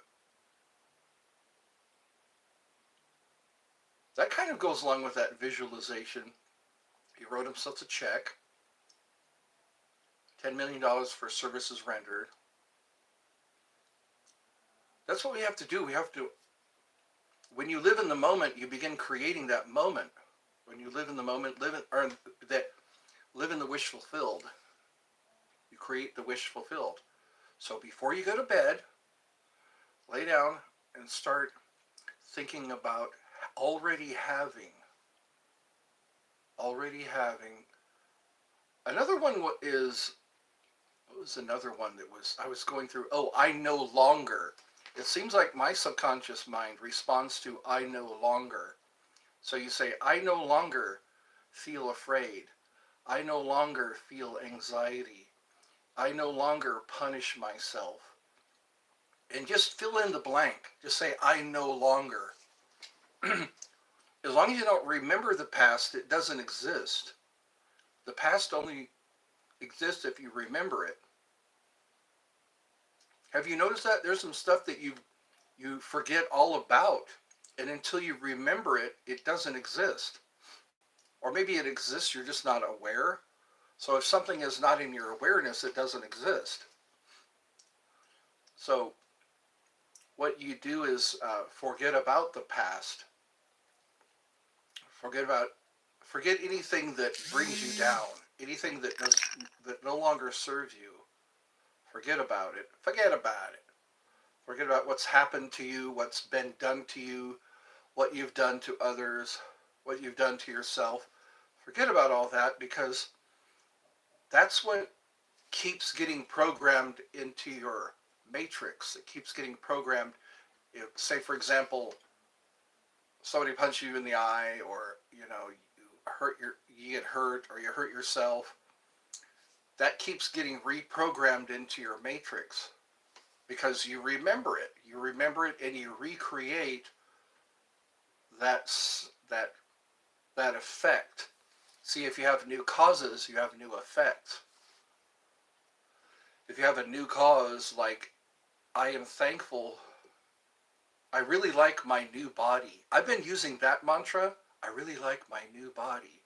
That kind of goes along with that visualization. He wrote himself a check, $10 million for services rendered. That's what we have to do. We have to, when you live in the moment, you begin creating that moment. When you live in the moment, live in the wish fulfilled. You create the wish fulfilled. So before you go to bed, lay down and start thinking about already having. Another one is, what was another one that I was going through? Oh, I no longer. It seems like my subconscious mind responds to I no longer. So you say, I no longer feel afraid. I no longer feel anxiety. I no longer punish myself. And just fill in the blank. Just say, I no longer. As long as you don't remember the past, it doesn't exist. The past only exists if you remember it. Have you noticed that? There's some stuff that you forget all about, and until you remember it, it doesn't exist. Or maybe it exists, you're just not aware. So if something is not in your awareness, it doesn't exist. So what you do is forget about the past. Forget anything that brings you down, anything that no longer serves you. Forget about it. Forget about it. Forget about what's happened to you, what's been done to you, what you've done to others, what you've done to yourself. Forget about all that, because that's what keeps getting programmed into your matrix. It keeps getting programmed. Say, for example, somebody punched you in the eye, or you get hurt, or you hurt yourself. That keeps getting reprogrammed into your matrix because you remember it. You remember it, and you recreate that effect. See, if you have new causes, you have new effects. If you have a new cause, like, I am thankful, I really like my new body. I've been using that mantra, I really like my new body.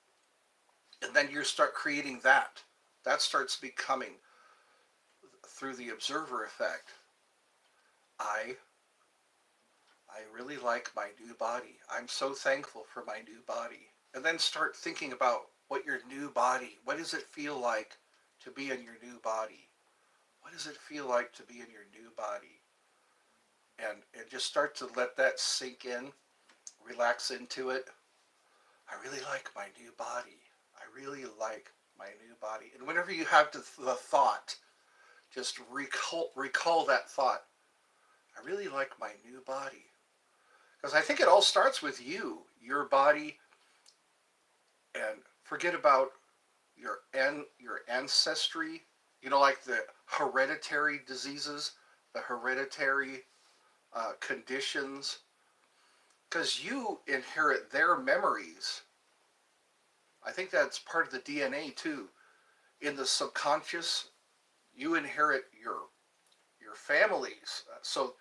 And then you start creating that. That starts becoming, through the observer effect, I really like my new body. I'm so thankful for my new body. And then start thinking about what your new body, what does it feel like to be in your new body? What does it feel like to be in your new body? And just start to let that sink in, relax into it. I really like my new body. I really like my new body. And whenever you have the thought, just recall that thought. I really like my new body. Because I think it all starts with you, your body, and forget about your ancestry. Like the hereditary diseases, the hereditary conditions, because you inherit their memories. I think that's part of the DNA too. In the subconscious, you inherit your families. So,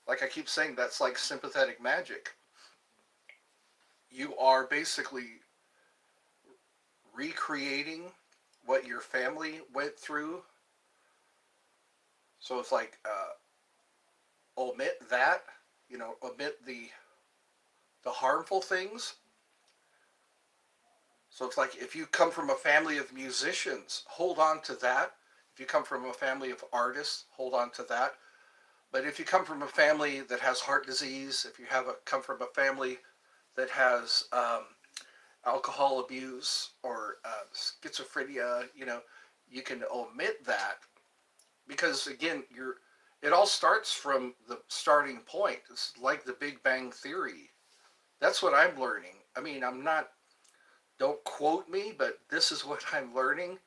like I keep saying, that's like sympathetic magic. You are basically recreating what your family went through. So it's like, omit that, omit the harmful things. So it's like if you come from a family of musicians, hold on to that. If you come from a family of artists, hold on to that. But if you come from a family that has heart disease, if you come from a family that has alcohol abuse or schizophrenia, you can omit that because again, it all starts from the starting point. It's like the Big Bang Theory. That's what I'm learning. I mean, I'm not. Don't quote me, but this is what I'm learning.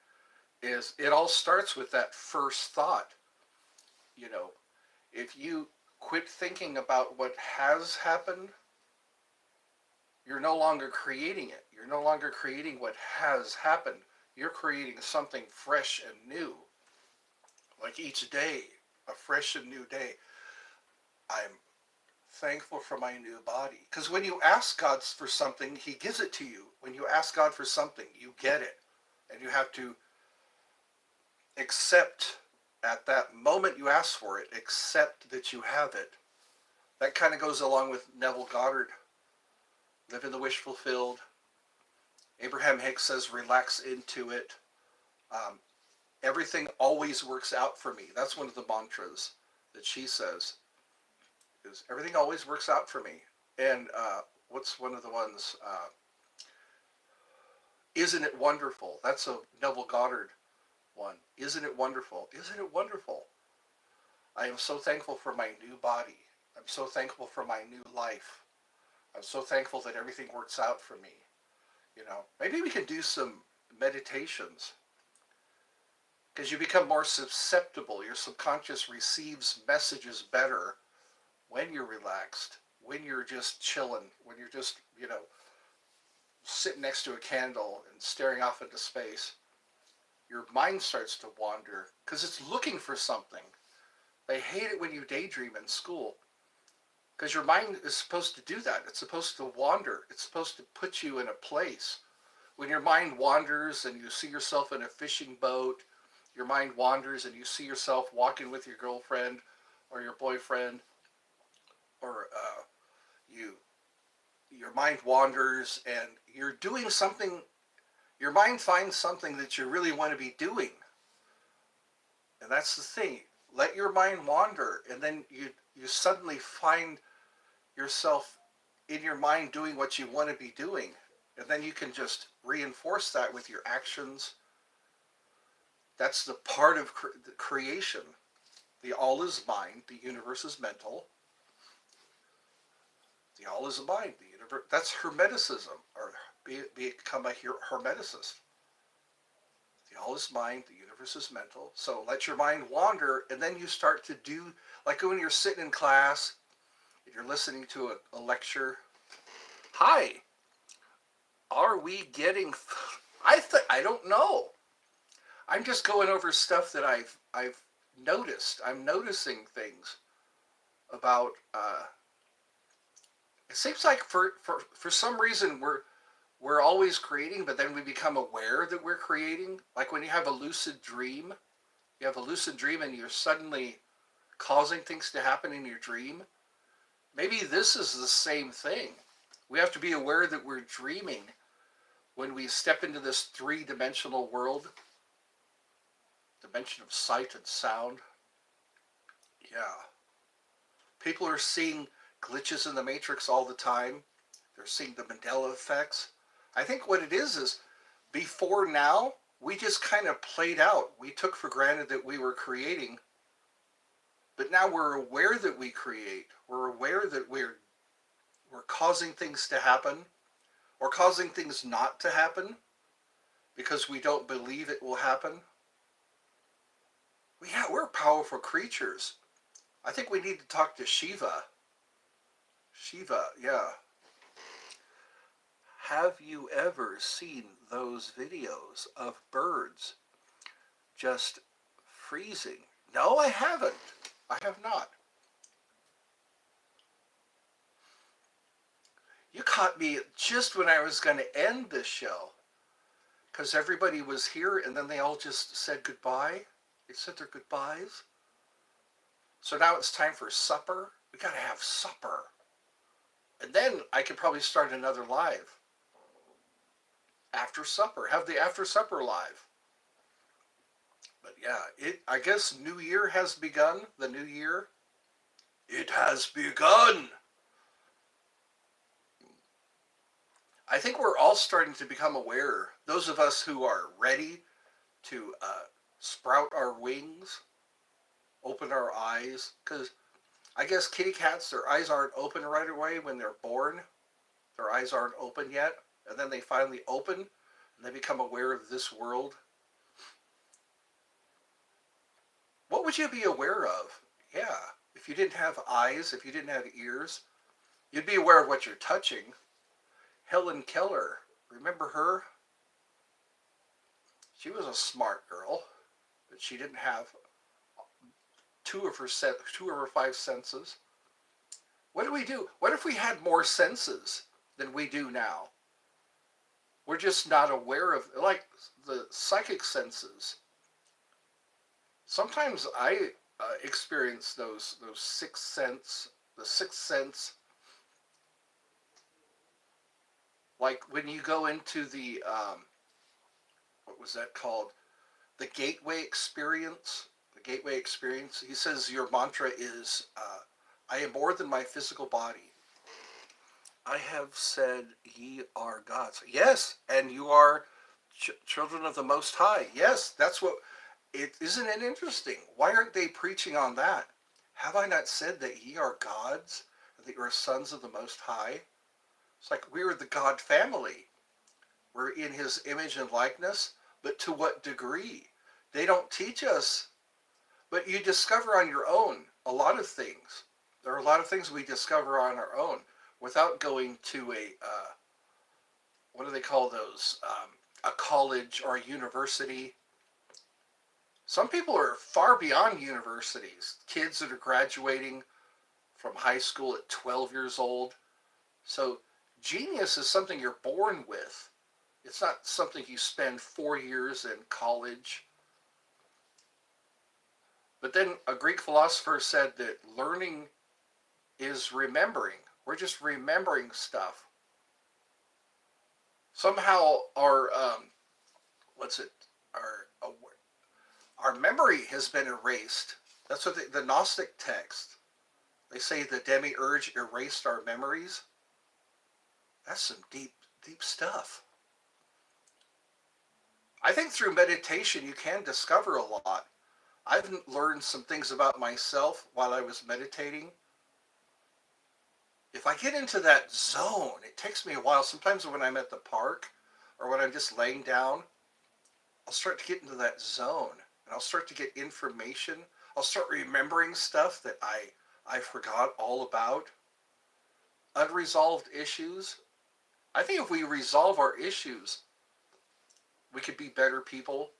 Is it all starts with that first thought. You know, if you quit thinking about what has happened, you're no longer creating it. You're no longer creating what has happened. You're creating something fresh and new. Like each day, a fresh and new day. I'm thankful for my new body. Because when you ask God for something, He gives it to you. When you ask God for something, you get it. And you have to accept at that moment you ask for it, accept that you have it. That kind of goes along with Neville Goddard. Live in the wish fulfilled. Abraham Hicks says, relax into it. Um, Everything always works out for me. That's one of the mantras that she says. Is everything always works out for me. And what's one of the ones? Isn't it wonderful? That's a Neville Goddard one. Isn't it wonderful? Isn't it wonderful? I am so thankful for my new body. I'm so thankful for my new life. I'm so thankful that everything works out for me. Maybe we can do some meditations because you become more susceptible. Your subconscious receives messages better when you're relaxed, when you're just chilling, when you're just, sitting next to a candle and staring off into space. Your mind starts to wander because it's looking for something. They hate it when you daydream in school because your mind is supposed to do that. It's supposed to wander. It's supposed to put you in a place. When your mind wanders and you see yourself in a fishing boat, your mind wanders and you see yourself walking with your girlfriend or your boyfriend, or your mind wanders and you're doing something. Your mind finds something that you really want to be doing, and that's the thing. Let your mind wander, and then you suddenly find yourself in your mind doing what you want to be doing, and then you can just reinforce that with your actions. That's the part of creation. The all is mind, the universe is mental. The all is a mind, the universe. That's Hermeticism, or become a Hermeticist. The all is mind, the universe is mental. So let your mind wander, and then you start to do, like when you're sitting in class, if you're listening to a lecture. Hi, are we getting? I don't know. I'm just going over stuff that I've noticed. I'm noticing things about. It seems like for some reason we're always creating, but then we become aware that we're creating. Like when you have a lucid dream, and you're suddenly causing things to happen in your dream. Maybe this is the same thing. We have to be aware that we're dreaming when we step into this three-dimensional world, dimension of sight and sound. Yeah. People are seeing glitches in the matrix all the time. They're seeing the Mandela effects. I think what it is before now, we just kind of played out. We took for granted that we were creating, but now we're aware that we create. We're aware that we're causing things to happen or causing things not to happen because we don't believe it will happen. Yeah, we're powerful creatures. I think we need to talk to Shiva. Shiva, yeah. Have you ever seen those videos of birds just freezing? No, I haven't. I have not. You caught me just when I was going to end this show because everybody was here and then they all just said goodbye. They said their goodbyes. So now it's time for supper. We got to have supper. And then I could probably start another live. After supper. Have the after supper live. But yeah, I guess New Year has begun. The new year. It has begun. I think we're all starting to become aware. Those of us who are ready to sprout our wings, open our eyes. Because I guess kitty cats, their eyes aren't open right away when they're born. Their eyes aren't open yet. And then they finally open and they become aware of this world. What would you be aware of? Yeah, if you didn't have eyes, if you didn't have ears, you'd be aware of what you're touching. Helen Keller, remember her? She was a smart girl, but she didn't have two of her five senses. What do we do? What if we had more senses than we do now? We're just not aware of, like the psychic senses. Sometimes I experience those sixth sense, the sixth sense. Like when you go into the what was that called? The gateway experience. The gateway experience. He says your mantra is, I am more than my physical body. I have said ye are gods. Yes, and you are children of the Most High. Yes, that's what. Isn't it interesting? Why aren't they preaching on that? Have I not said that ye are gods, that you are sons of the Most High? It's like we're the God family. We're in his image and likeness, but to what degree? They don't teach us, but you discover on your own a lot of things. There are a lot of things we discover on our own without going to a, what do they call those? A college or a university. Some people are far beyond universities. Kids that are graduating from high school at 12 years old. So genius is something you're born with. It's not something you spend 4 years in college. But then a Greek philosopher said that learning is remembering. We're just remembering stuff. Somehow our, our memory has been erased. That's what the Gnostic text. They say the demiurge erased our memories. That's some deep, deep stuff. I think through meditation you can discover a lot. I've learned some things about myself while I was meditating. If I get into that zone, it takes me a while. Sometimes when I'm at the park or when I'm just laying down, I'll start to get into that zone and I'll start to get information. I'll start remembering stuff that I forgot all about. Unresolved issues. I think if we resolve our issues, we could be better people.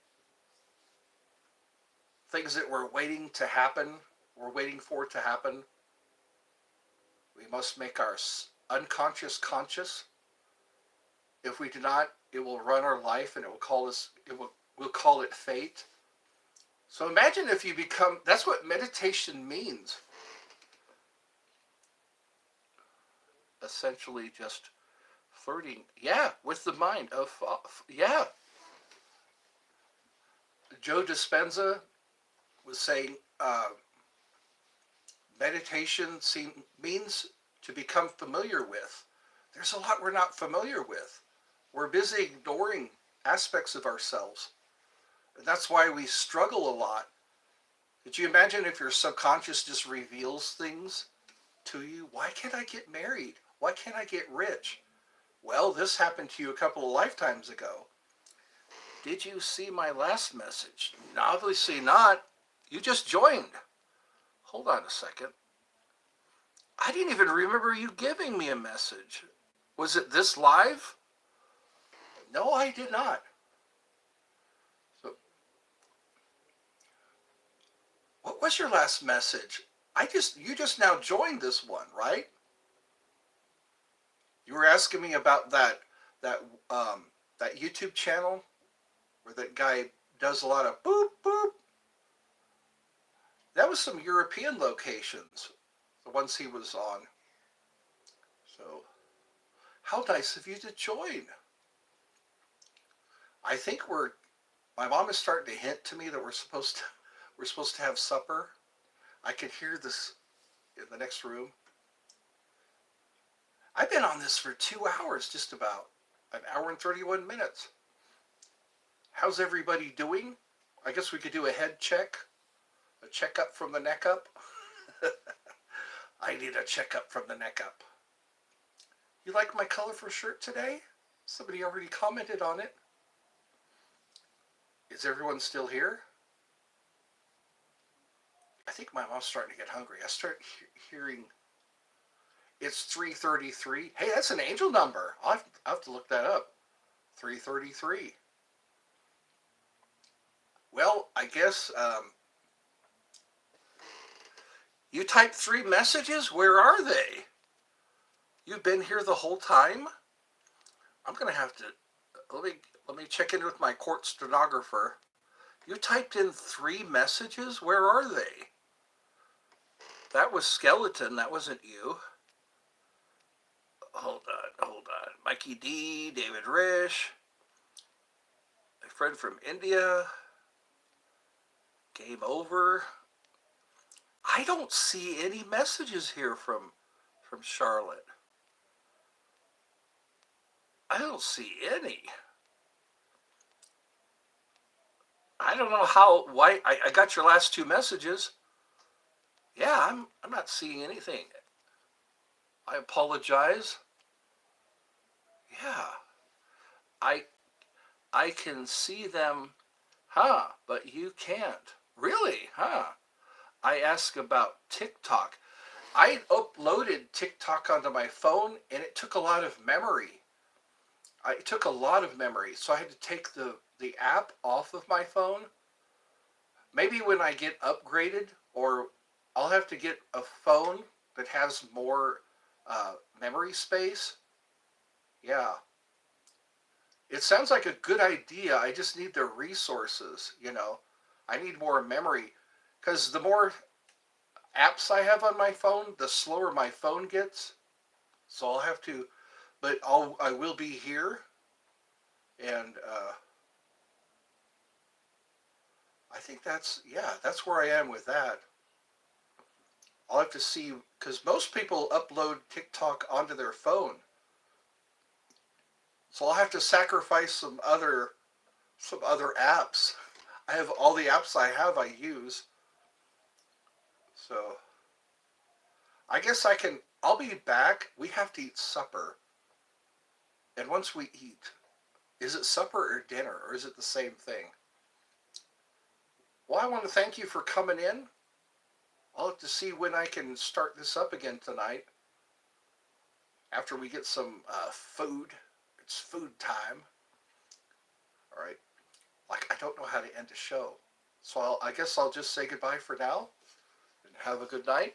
Things that we're waiting to happen, we're waiting for it to happen. We must make our unconscious conscious. If we do not, it will run our life and it will call us, we'll call it fate. So imagine if you become, that's what meditation means. Essentially just flirting, with the mind. Joe Dispenza was saying meditation means to become familiar with. There's a lot we're not familiar with. We're busy ignoring aspects of ourselves. And that's why we struggle a lot. Could you imagine if your subconscious just reveals things to you? Why can't I get married? Why can't I get rich? Well, this happened to you a couple of lifetimes ago. Did you see my last message? Obviously not. You just joined. Hold on a second. I didn't even remember you giving me a message. Was it this live? No, I did not. So, what was your last message? You just now joined this one, right? You were asking me about that YouTube channel where that guy does a lot of boop boop. That was some European locations. the ones he was on. So, how nice of you to join. I think my mom is starting to hint to me that we're supposed to have supper. I can hear this in the next room. I've been on this for 2 hours, just about. An hour and 31 minutes. How's everybody doing? I guess we could do a head check. A checkup from the neck up. I need a checkup from the neck up. You like my colorful shirt today? Somebody already commented on it. Is everyone still here? I think my mom's starting to get hungry. I start hearing it's 3:33. Hey, that's an angel number. I'll have to look that up. 3:33. Well, I guess you typed 3 messages? Where are they? You've been here the whole time? I'm going to have to, let me check in with my court stenographer. You typed in 3 messages? Where are they? That was Skeleton, that wasn't you. Hold on. Mikey D, David Rish, a friend from India, Game Over. I don't see any messages here from Charlotte. I don't see any. I don't know why. I got your last 2 messages. Yeah, I'm not seeing anything. I apologize. Yeah. I can see them, but you can't. Really? I ask about TikTok. I uploaded TikTok onto my phone and it took a lot of memory. So I had to take the app off of my phone. Maybe when I get upgraded, or I'll have to get a phone that has more memory space. Yeah. It sounds like a good idea. I just need the resources, I need more memory. Because the more apps I have on my phone, the slower my phone gets. So I'll have to, but I will be here. And I think that's where I am with that. I'll have to see, because most people upload TikTok onto their phone. So I'll have to sacrifice some other apps. I have all the apps I use. So I guess I'll be back. We have to eat supper. And once we eat, is it supper or dinner, or is it the same thing? Well, I want to thank you for coming in. I'll have to see when I can start this up again tonight. After we get some food. It's food time. All right. I don't know how to end a show. So I guess I'll just say goodbye for now. And have a good night.